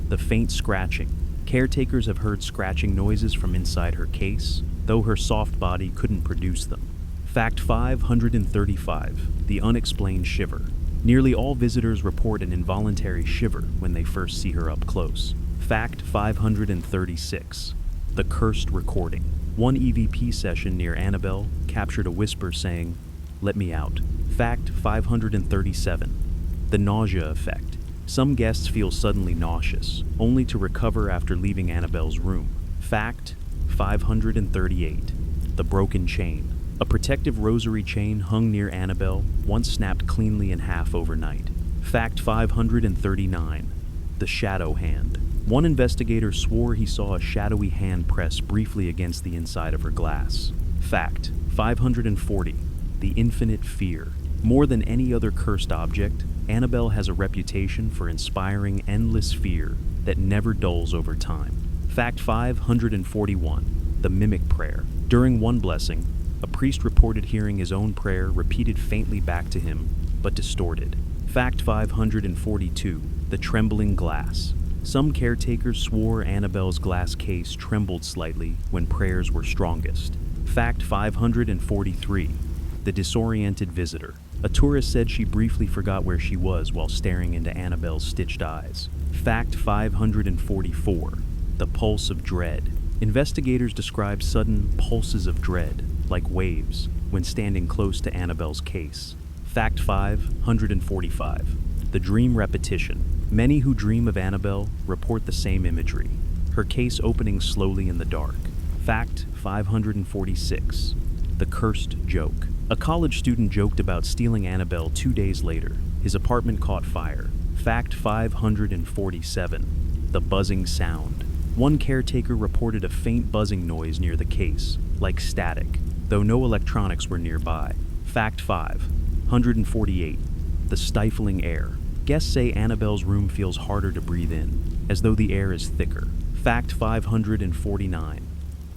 Speaker 1: The Faint Scratching. Caretakers have heard scratching noises from inside her case, though her soft body couldn't produce them. Fact 535. The Unexplained Shiver. Nearly all visitors report an involuntary shiver when they first see her up close. Fact 536. The Cursed Recording. One EVP session near Annabelle captured a whisper saying, "Let me out." Fact 537. The nausea effect. Some guests feel suddenly nauseous, only to recover after leaving Annabelle's room. Fact 538. The broken chain. A protective rosary chain hung near Annabelle once snapped cleanly in half overnight. Fact 539. The shadow hand. One investigator swore he saw a shadowy hand press briefly against the inside of her glass. Fact 540. The infinite fear. More than any other cursed object, Annabelle has a reputation for inspiring endless fear that never dulls over time. Fact 541. The mimic prayer. During one blessing, a priest reported hearing his own prayer repeated faintly back to him, but distorted. Fact 542. The trembling glass. Some caretakers swore Annabelle's glass case trembled slightly when prayers were strongest. Fact 543. The disoriented visitor. A tourist said she briefly forgot where she was while staring into Annabelle's stitched eyes. Fact 544. The pulse of dread. Investigators describe sudden pulses of dread, like waves, when standing close to Annabelle's case. Fact 545. The dream repetition. Many who dream of Annabelle report the same imagery. Her case opening slowly in the dark. Fact 546. The cursed joke. A college student joked about stealing Annabelle 2 days later. His apartment caught fire. Fact 547. The buzzing sound. One caretaker reported a faint buzzing noise near the case, like static, though no electronics were nearby. Fact 548. The stifling air. Guests say Annabelle's room feels harder to breathe in, as though the air is thicker. Fact 549.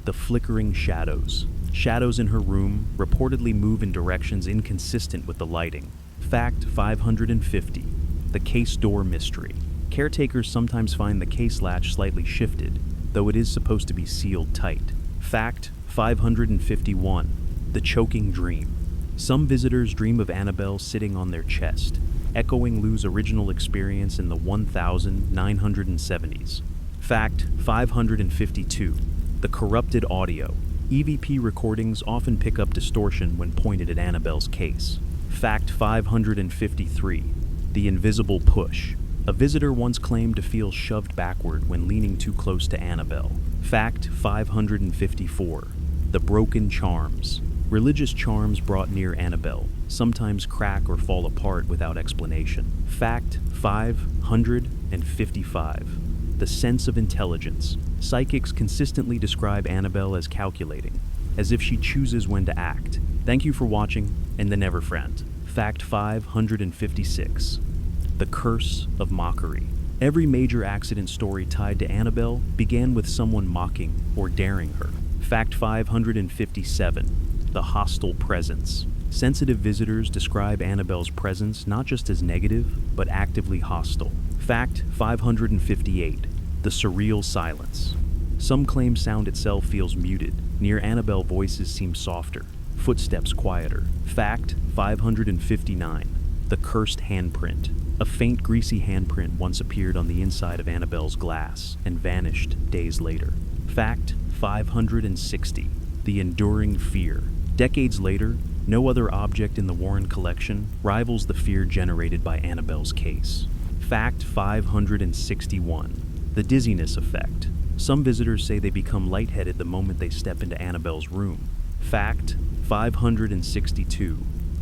Speaker 1: The flickering shadows. Shadows in her room reportedly move in directions inconsistent with the lighting. Fact 550. The case door mystery. Caretakers sometimes find the case latch slightly shifted, though it is supposed to be sealed tight. Fact 551. The choking dream. Some visitors dream of Annabelle sitting on their chest, echoing Lou's original experience in the 1970s. Fact 552. The corrupted audio. EVP recordings often pick up distortion when pointed at Annabelle's case. Fact 553. The invisible push. A visitor once claimed to feel shoved backward when leaning too close to Annabelle. Fact 554. The broken charms. Religious charms brought near Annabelle sometimes crack or fall apart without explanation. Fact 555. The sense of intelligence. Psychics consistently describe Annabelle as calculating, as if she chooses when to act. Thank you for watching, and the Never Friend. Fact 556. The curse of mockery. Every major accident story tied to Annabelle began with someone mocking or daring her. Fact 557. The hostile presence. Sensitive visitors describe Annabelle's presence not just as negative, but actively hostile. Fact 558. The surreal silence. Some claim sound itself feels muted. Near Annabelle, voices seem softer, footsteps quieter. Fact 559. The cursed handprint. A faint, greasy handprint once appeared on the inside of Annabelle's glass and vanished days later. Fact 560. The enduring fear. Decades later, no other object in the Warren collection rivals the fear generated by Annabelle's case. Fact 561. The dizziness effect. Some visitors say they become lightheaded the moment they step into Annabelle's room. Fact 562.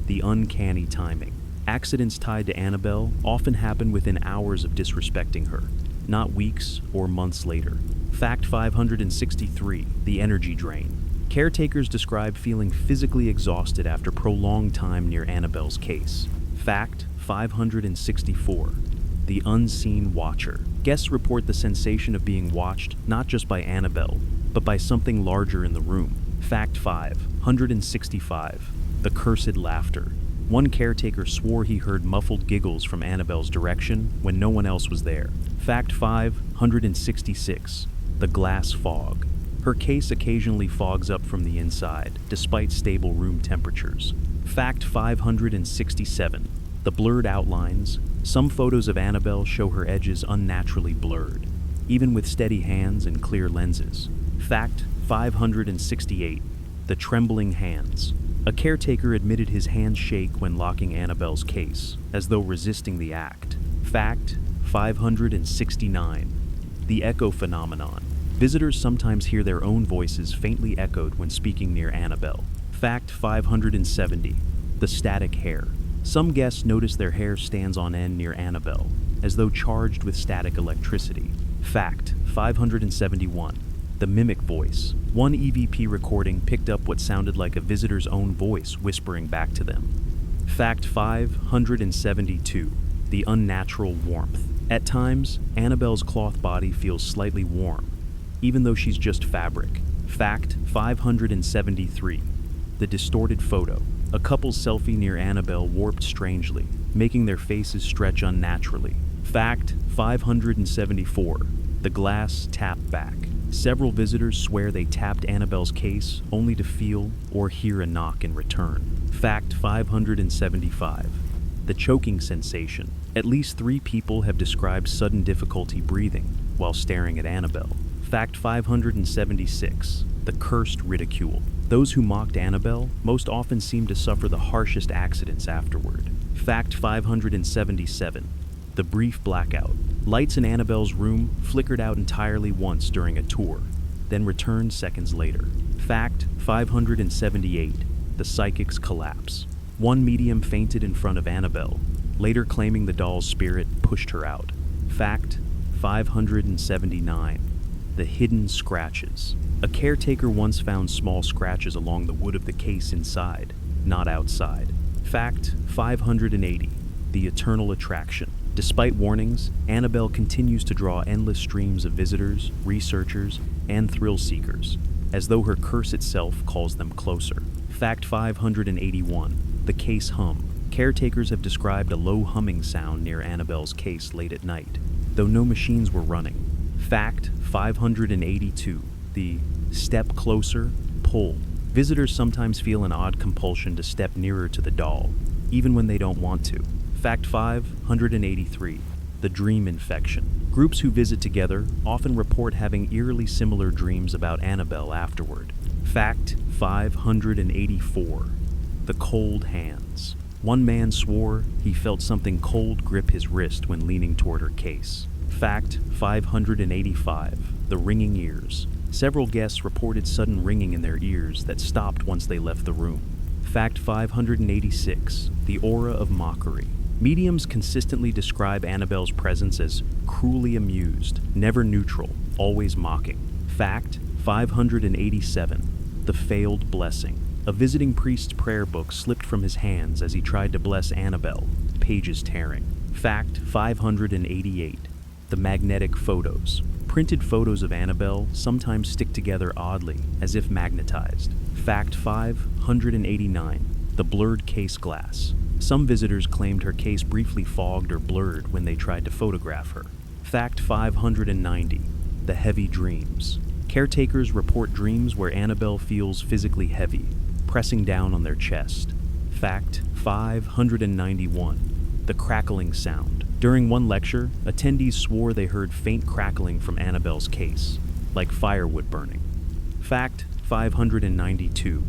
Speaker 1: The uncanny timing. Accidents tied to Annabelle often happen within hours of disrespecting her, not weeks or months later. Fact 563. The energy drain. Caretakers describe feeling physically exhausted after prolonged time near Annabelle's case. Fact 564. The unseen watcher. Guests report the sensation of being watched not just by Annabelle, but by something larger in the room. Fact 565. The cursed laughter. One caretaker swore he heard muffled giggles from Annabelle's direction when no one else was there. Fact 566. The glass fog. Her case occasionally fogs up from the inside, despite stable room temperatures. Fact 567. The blurred outlines. Some photos of Annabelle show her edges unnaturally blurred, even with steady hands and clear lenses. Fact 568. The trembling hands. A caretaker admitted his hands shake when locking Annabelle's case, as though resisting the act. Fact 569. The echo phenomenon. Visitors sometimes hear their own voices faintly echoed when speaking near Annabelle. Fact 570. The static hair. Some guests notice their hair stands on end near Annabelle, as though charged with static electricity. Fact 571. The mimic voice. One EVP recording picked up what sounded like a visitor's own voice whispering back to them. Fact 572. The unnatural warmth. At times, Annabelle's cloth body feels slightly warm, even though she's just fabric. Fact 573. The distorted photo. A couple's selfie near Annabelle warped strangely, making their faces stretch unnaturally. Fact 574. The glass tapped back. Several visitors swear they tapped Annabelle's case only to feel or hear a knock in return. Fact 575. The choking sensation. At least 3 people have described sudden difficulty breathing while staring at Annabelle. Fact 576. The cursed ridicule. Those who mocked Annabelle most often seem to suffer the harshest accidents afterward. Fact 577. The brief blackout. Lights in Annabelle's room flickered out entirely once during a tour, then returned seconds later. Fact 578. The psychic's collapse. One medium fainted in front of Annabelle, later claiming the doll's spirit pushed her out. Fact 579. The hidden scratches. A caretaker once found small scratches along the wood of the case inside, not outside. Fact 580. The eternal attraction. Despite warnings, Annabelle continues to draw endless streams of visitors, researchers, and thrill seekers, as though her curse itself calls them closer. Fact 581. The case hum. Caretakers have described a low humming sound near Annabelle's case late at night, though no machines were running. Fact 582. The step closer, pull. Visitors sometimes feel an odd compulsion to step nearer to the doll, even when they don't want to. Fact 583. The dream infection. Groups who visit together often report having eerily similar dreams about Annabelle afterward. Fact 584. The cold hands. One man swore he felt something cold grip his wrist when leaning toward her case. Fact 585. The ringing ears. Several guests reported sudden ringing in their ears that stopped once they left the room. Fact 586. The aura of mockery. Mediums consistently describe Annabelle's presence as cruelly amused, never neutral, always mocking. Fact 587. The failed blessing. A visiting priest's prayer book slipped from his hands as he tried to bless Annabelle, pages tearing. Fact 588. The magnetic photos. Printed photos of Annabelle sometimes stick together oddly, as if magnetized. Fact 589. The blurred case glass. Some visitors claimed her case briefly fogged or blurred when they tried to photograph her. Fact 590. The heavy dreams. Caretakers report dreams where Annabelle feels physically heavy, pressing down on their chest. Fact 591. The crackling sound. During one lecture, attendees swore they heard faint crackling from Annabelle's case, like firewood burning. Fact 592.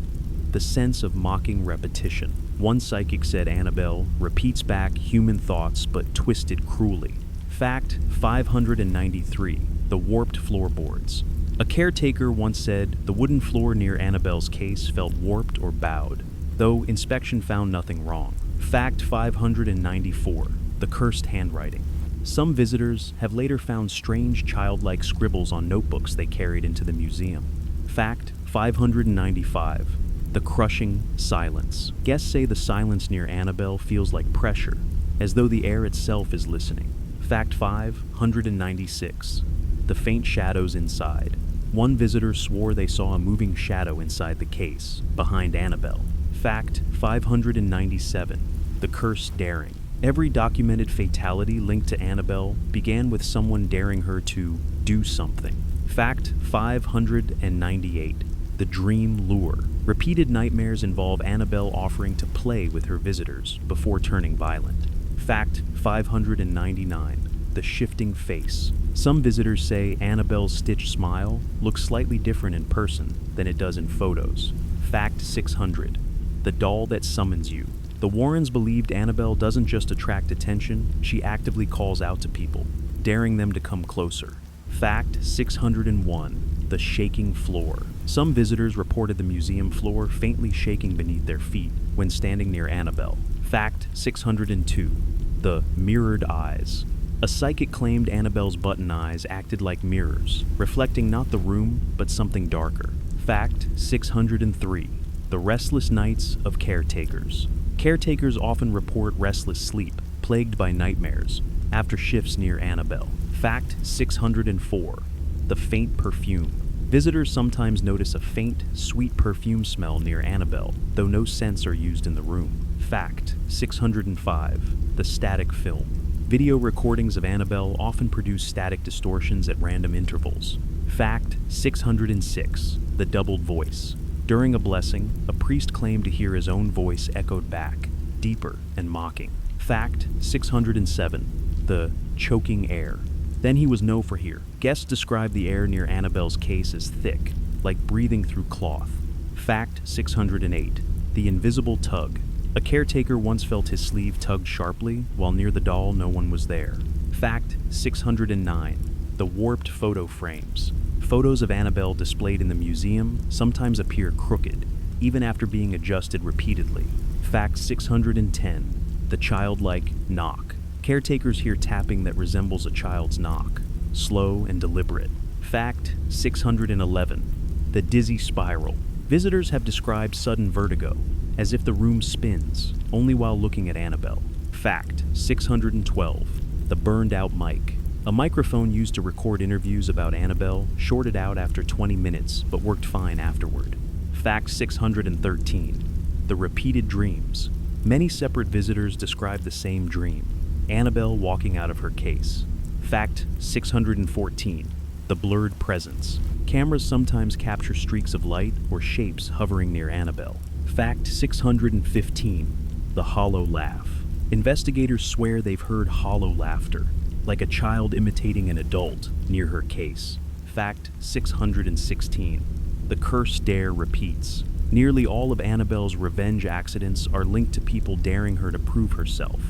Speaker 1: The sense of mocking repetition. One psychic said Annabelle repeats back human thoughts but twisted cruelly. Fact 593. The warped floorboards. A caretaker once said the wooden floor near Annabelle's case felt warped or bowed, though inspection found nothing wrong. Fact 594. The cursed handwriting. Some visitors have later found strange childlike scribbles on notebooks they carried into the museum. Fact 595. The crushing silence. Guests say the silence near Annabelle feels like pressure, as though the air itself is listening. Fact 596. The faint shadows inside. One visitor swore they saw a moving shadow inside the case, behind Annabelle. Fact 597. The cursed daring. Every documented fatality linked to Annabelle began with someone daring her to do something. Fact 598. The dream lure. Repeated nightmares involve Annabelle offering to play with her visitors before turning violent. Fact 599. The shifting face. Some visitors say Annabelle's stitched smile looks slightly different in person than it does in photos. Fact 600. the doll that summons you. The Warrens believed Annabelle doesn't just attract attention, she actively calls out to people, daring them to come closer. Fact 601. The shaking floor. Some visitors reported the museum floor faintly shaking beneath their feet when standing near Annabelle. Fact 602. The mirrored eyes. A psychic claimed Annabelle's button eyes acted like mirrors, reflecting not the room, but something darker. Fact 603. The restless nights of caretakers. Caretakers often report restless sleep, plagued by nightmares, after shifts near Annabelle. Fact 604. The faint perfume. Visitors sometimes notice a faint, sweet perfume smell near Annabelle, though no scents are used in the room. Fact 605. The static film. Video recordings of Annabelle often produce static distortions at random intervals. Fact 606. The doubled voice. During a blessing, a priest claimed to hear his own voice echoed back, deeper and mocking. Fact 607. The choking air. Then he was no for here. Guests described the air near Annabelle's case as thick, like breathing through cloth. Fact 608. The invisible tug. A caretaker once felt his sleeve tugged sharply, while near the doll no one was there. Fact 609. The warped photo frames. Photos of Annabelle displayed in the museum sometimes appear crooked, even after being adjusted repeatedly. Fact 610. The childlike knock. Caretakers hear tapping that resembles a child's knock, slow and deliberate. Fact 611. The dizzy spiral. Visitors have described sudden vertigo, as if the room spins, only while looking at Annabelle. Fact 612. The burned out mic. A microphone used to record interviews about Annabelle shorted out after 20 minutes but worked fine afterward. Fact 613. The repeated dreams. Many separate visitors described the same dream, Annabelle walking out of her case. Fact 614. The blurred presence. Cameras sometimes capture streaks of light or shapes hovering near Annabelle. Fact 615. The hollow laugh. Investigators swear they've heard hollow laughter, like a child imitating an adult, near her case. Fact 616. The cursed dare repeats. Nearly all of Annabelle's revenge accidents are linked to people daring her to prove herself.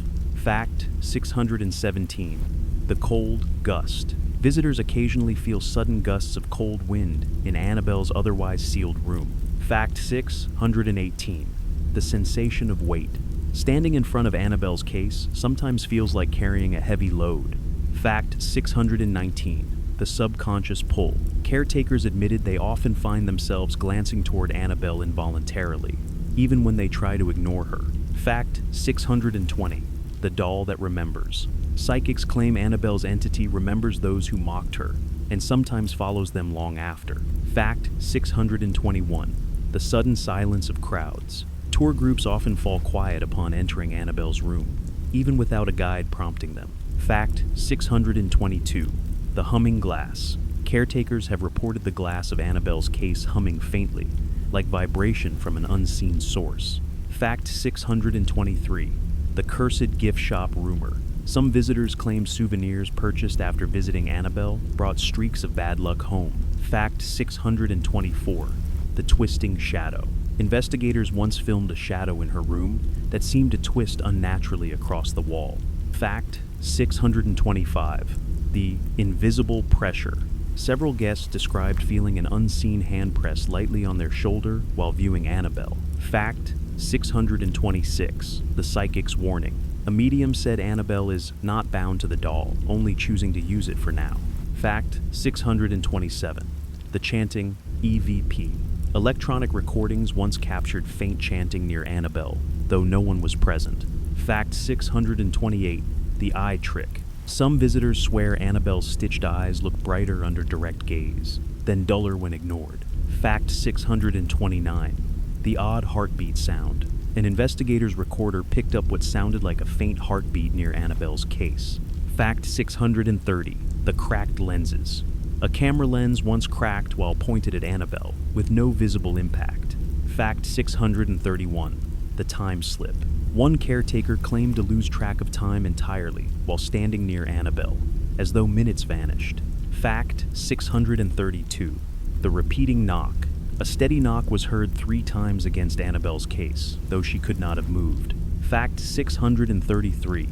Speaker 1: Fact 617. The cold gust. Visitors occasionally feel sudden gusts of cold wind in Annabelle's otherwise sealed room. Fact 618. The sensation of weight. Standing in front of Annabelle's case sometimes feels like carrying a heavy load. Fact 619. The subconscious pull. Caretakers admitted they often find themselves glancing toward Annabelle involuntarily, even when they try to ignore her. Fact 620. The doll that remembers. Psychics claim Annabelle's entity remembers those who mocked her, and sometimes follows them long after. Fact 621. The sudden silence of crowds. Tour groups often fall quiet upon entering Annabelle's room, even without a guide prompting them. Fact 622. The humming glass. Caretakers have reported the glass of Annabelle's case humming faintly, like vibration from an unseen source. Fact 623. The cursed gift shop rumor. Some visitors claim souvenirs purchased after visiting Annabelle brought streaks of bad luck home. Fact 624. The twisting shadow. Investigators once filmed a shadow in her room that seemed to twist unnaturally across the wall. Fact 625. The invisible pressure. Several guests described feeling an unseen hand press lightly on their shoulder while viewing Annabelle. Fact 626. The psychic's warning. A medium said Annabelle is not bound to the doll, only choosing to use it for now. Fact 627. The chanting EVP. Electronic recordings once captured faint chanting near Annabelle, though no one was present. Fact 628. The eye trick. Some visitors swear Annabelle's stitched eyes look brighter under direct gaze, then duller when ignored. Fact 629. The odd heartbeat sound. An investigator's recorder picked up what sounded like a faint heartbeat near Annabelle's case. Fact 630. The cracked lenses. A camera lens once cracked while pointed at Annabelle, with no visible impact. Fact 631. The time slip. One caretaker claimed to lose track of time entirely while standing near Annabelle, as though minutes vanished. Fact 632. The repeating knock. A steady knock was heard 3 times against Annabelle's case, though she could not have moved. Fact 633.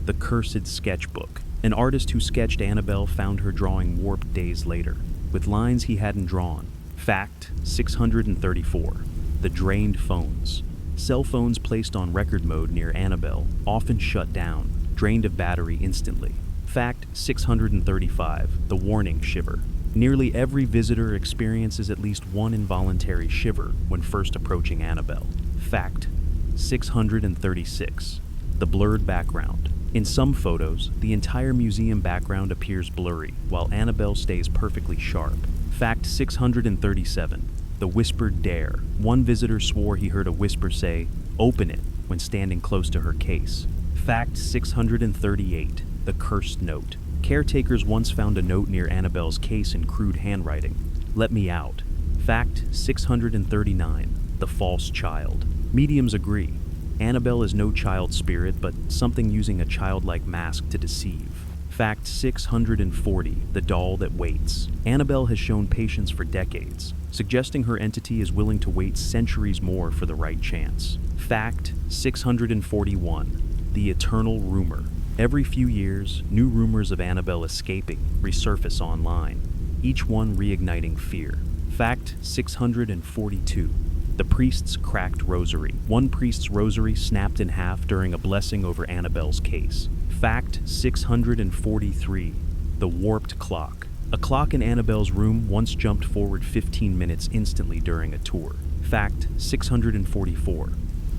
Speaker 1: The Cursed Sketchbook. An artist who sketched Annabelle found her drawing warped days later, with lines he hadn't drawn. Fact 634. The Drained Phones. Cell phones placed on record mode near Annabelle often shut down, drained of battery instantly. Fact 635. The Warning Shiver. Nearly every visitor experiences at least one involuntary shiver when first approaching Annabelle. Fact 636. The Blurred Background. In some photos, the entire museum background appears blurry, while Annabelle stays perfectly sharp. Fact 637. The Whispered Dare. One visitor swore he heard a whisper say, "Open it," when standing close to her case. Fact 638. The Cursed Note. Caretakers once found a note near Annabelle's case in crude handwriting. "Let me out." Fact 639. The False Child. Mediums agree. Annabelle is no child spirit, but something using a childlike mask to deceive. Fact 640. The Doll That Waits. Annabelle has shown patience for decades, suggesting her entity is willing to wait centuries more for the right chance. Fact 641. The Eternal Rumor. Every few years, new rumors of Annabelle escaping resurface online, each one reigniting fear. Fact 642. The Priest's Cracked Rosary. One priest's rosary snapped in half during a blessing over Annabelle's case. Fact 643. The Warped Clock. A clock in Annabelle's room once jumped forward 15 minutes instantly during a tour. Fact 644.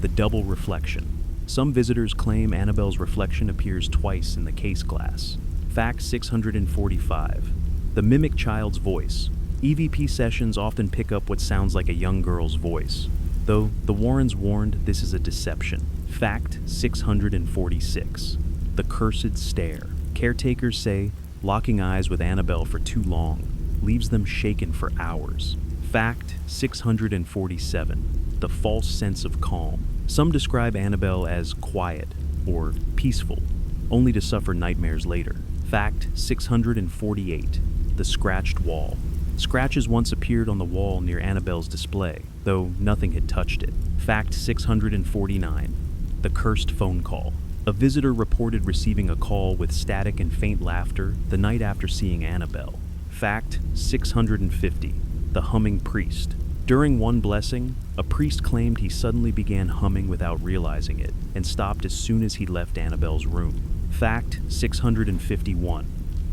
Speaker 1: The Double Reflection. Some visitors claim Annabelle's reflection appears twice in the case glass. Fact 645. The Mimic Child's Voice. EVP sessions often pick up what sounds like a young girl's voice, though the Warrens warned this is a deception. Fact 646. The Cursed Stare. Caretakers say locking eyes with Annabelle for too long leaves them shaken for hours. Fact 647. The False Sense of Calm. Some describe Annabelle as quiet or peaceful, only to suffer nightmares later. Fact 648. The Scratched Wall. Scratches once appeared on the wall near Annabelle's display, though nothing had touched it. Fact 649. The Cursed Phone Call. A visitor reported receiving a call with static and faint laughter the night after seeing Annabelle. Fact 650. The Humming Priest. During one blessing, a priest claimed he suddenly began humming without realizing it and stopped as soon as he left Annabelle's room. Fact 651.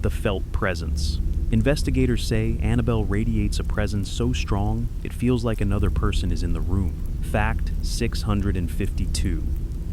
Speaker 1: The Felt Presence. Investigators say Annabelle radiates a presence so strong it feels like another person is in the room. Fact 652.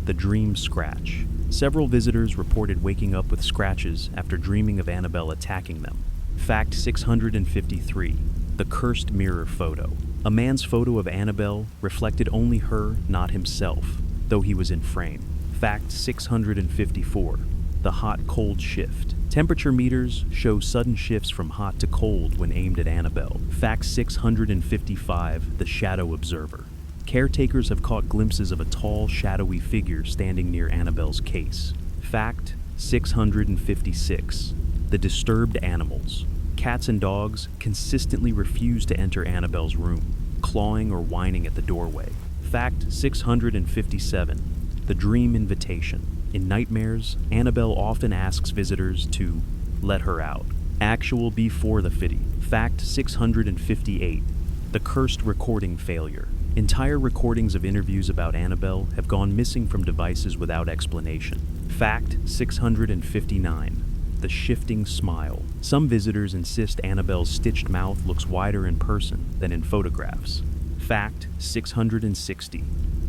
Speaker 1: The Dream Scratch. Several visitors reported waking up with scratches after dreaming of Annabelle attacking them. Fact 653. The Cursed Mirror Photo. A man's photo of Annabelle reflected only her, not himself, though he was in frame. Fact 654. The Hot-Cold Shift. Temperature meters show sudden shifts from hot to cold when aimed at Annabelle. Fact 655. The Shadow Observer. Caretakers have caught glimpses of a tall, shadowy figure standing near Annabelle's case. Fact 656. The Disturbed Animals. Cats and dogs consistently refuse to enter Annabelle's room, clawing or whining at the doorway. Fact 657. The Dream Invitation. In nightmares, Annabelle often asks visitors to let her out. Actual before the fitty. Fact 658. The Cursed Recording Failure. Entire recordings of interviews about Annabelle have gone missing from devices without explanation. Fact 659. The Shifting Smile. Some visitors insist Annabelle's stitched mouth looks wider in person than in photographs. Fact 660.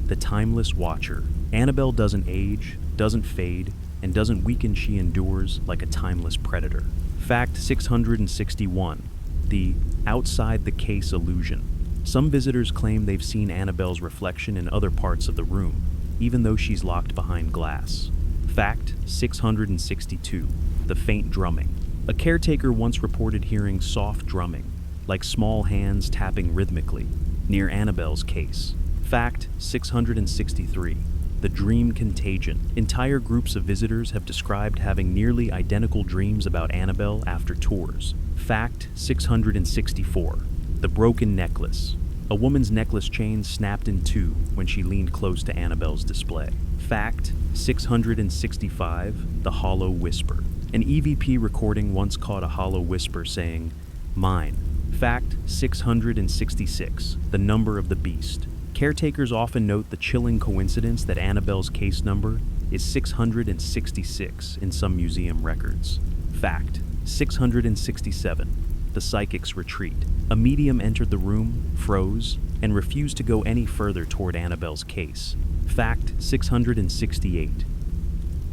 Speaker 1: The Timeless Watcher. Annabelle doesn't age, doesn't fade, and doesn't weaken. She endures like a timeless predator. Fact 661. The Outside the Case Illusion. Some visitors claim they've seen Annabelle's reflection in other parts of the room, even though she's locked behind glass. Fact 662. The Faint Drumming. A caretaker once reported hearing soft drumming, like small hands tapping rhythmically, near Annabelle's case. Fact 663. The Dream Contagion. Entire groups of visitors have described having nearly identical dreams about Annabelle after tours. Fact 664. The Broken Necklace. A woman's necklace chain snapped in two when she leaned close to Annabelle's display. Fact 665, the hollow whisper. An EVP recording once caught a hollow whisper saying, "Mine." Fact 666, the number of the beast. Caretakers often note the chilling coincidence that Annabelle's case number is 666 in some museum records. Fact 667, the psychic's retreat. A medium entered the room, froze, and refused to go any further toward Annabelle's case. Fact 668,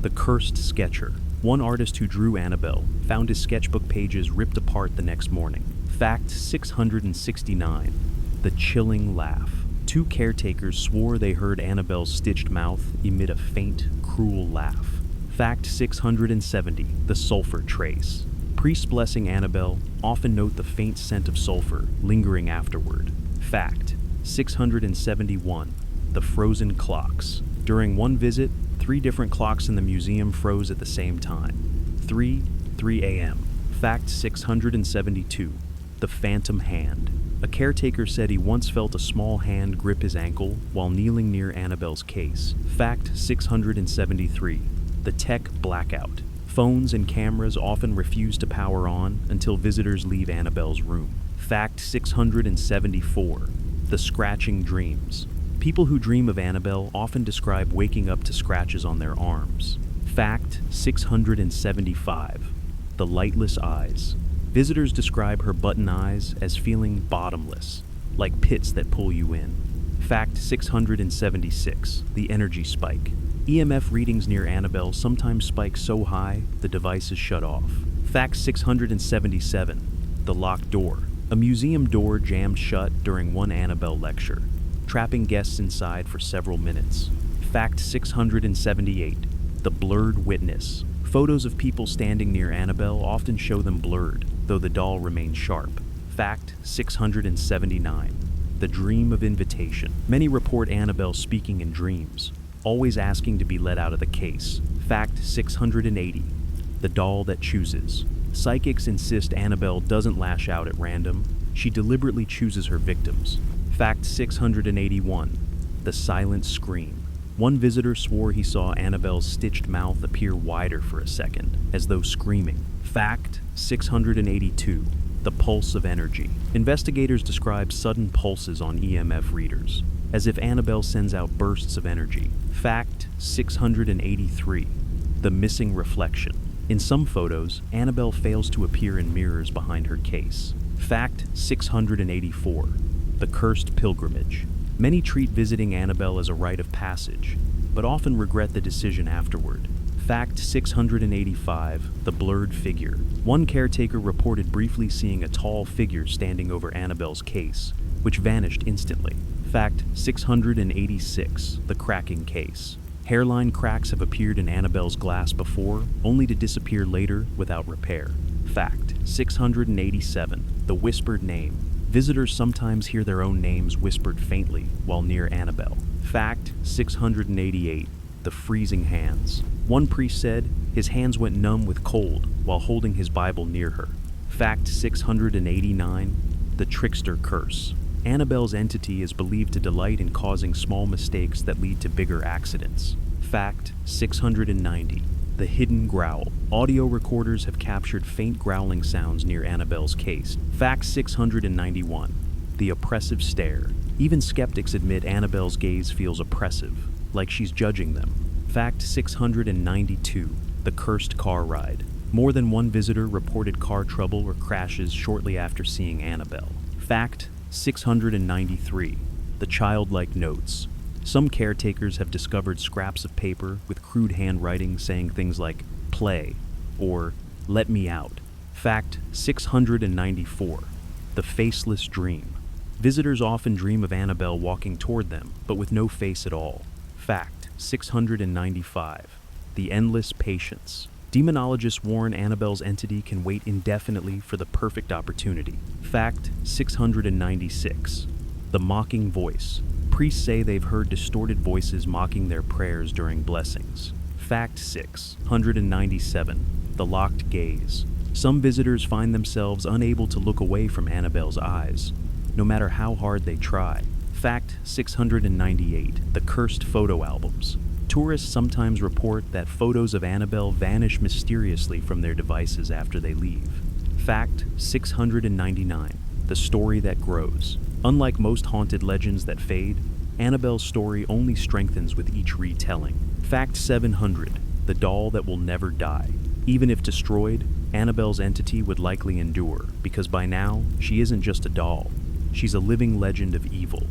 Speaker 1: the cursed sketcher. One artist who drew Annabelle found his sketchbook pages ripped apart the next morning. Fact 669, the chilling laugh. Two caretakers swore they heard Annabelle's stitched mouth emit a faint, cruel laugh. Fact 670, the sulfur trace. Priests blessing Annabelle often note the faint scent of sulfur lingering afterward. Fact 671, the frozen clocks. During one visit, 3 different clocks in the museum froze at the same time. 3 a.m. Fact 672, the phantom hand. A caretaker said he once felt a small hand grip his ankle while kneeling near Annabelle's case. Fact 673, the tech blackout. Phones and cameras often refuse to power on until visitors leave Annabelle's room. Fact 674, the scratching dreams. People who dream of Annabelle often describe waking up to scratches on their arms. Fact 675, the lightless eyes. Visitors describe her button eyes as feeling bottomless, like pits that pull you in. Fact 676, the energy spike. EMF readings near Annabelle sometimes spike so high the device is shut off. Fact 677, the locked door. A museum door jammed shut during one Annabelle lecture, trapping guests inside for several minutes. Fact 678, the blurred witness. Photos of people standing near Annabelle often show them blurred, though the doll remains sharp. Fact 679, the dream of invitation. Many report Annabelle speaking in dreams, always asking to be let out of the case. Fact 680, the doll that chooses. Psychics insist Annabelle doesn't lash out at random, she deliberately chooses her victims. Fact 681, the silent scream. One visitor swore he saw Annabelle's stitched mouth appear wider for a second, as though screaming. Fact 682, the pulse of energy. Investigators describe sudden pulses on EMF readers, as if Annabelle sends out bursts of energy. Fact 683, the missing reflection. In some photos, Annabelle fails to appear in mirrors behind her case. Fact 684, the cursed pilgrimage. Many treat visiting Annabelle as a rite of passage, but often regret the decision afterward. Fact 685, the blurred figure. One caretaker reported briefly seeing a tall figure standing over Annabelle's case, which vanished instantly. Fact 686, the cracking case. Hairline cracks have appeared in Annabelle's glass before, only to disappear later without repair. Fact 687, the whispered name. Visitors sometimes hear their own names whispered faintly while near Annabelle. Fact 688, the freezing hands. One priest said his hands went numb with cold while holding his Bible near her. Fact 689, the trickster curse. Annabelle's entity is believed to delight in causing small mistakes that lead to bigger accidents. Fact 690, the hidden growl. Audio recorders have captured faint growling sounds near Annabelle's case. Fact 691, the oppressive stare. Even skeptics admit Annabelle's gaze feels oppressive, like she's judging them. Fact 692, the cursed car ride. More than one visitor reported car trouble or crashes shortly after seeing Annabelle. Fact 693, the childlike notes. Some caretakers have discovered scraps of paper with crude handwriting saying things like "play" or "let me out." Fact 694, the faceless dream. Visitors often dream of Annabelle walking toward them, but with no face at all. Fact 695, the endless patience. Demonologists warn Annabelle's entity can wait indefinitely for the perfect opportunity. Fact 696, the mocking voice. Priests say they've heard distorted voices mocking their prayers during blessings. Fact 697, the locked gaze. Some visitors find themselves unable to look away from Annabelle's eyes, no matter how hard they try. Fact 698. The cursed photo albums. Tourists sometimes report that photos of Annabelle vanish mysteriously from their devices after they leave. Fact 699. The story that grows. Unlike most haunted legends that fade, Annabelle's story only strengthens with each retelling. Fact 700. The doll that will never die. Even if destroyed, Annabelle's entity would likely endure, because by now, she isn't just a doll. She's a living legend of evil,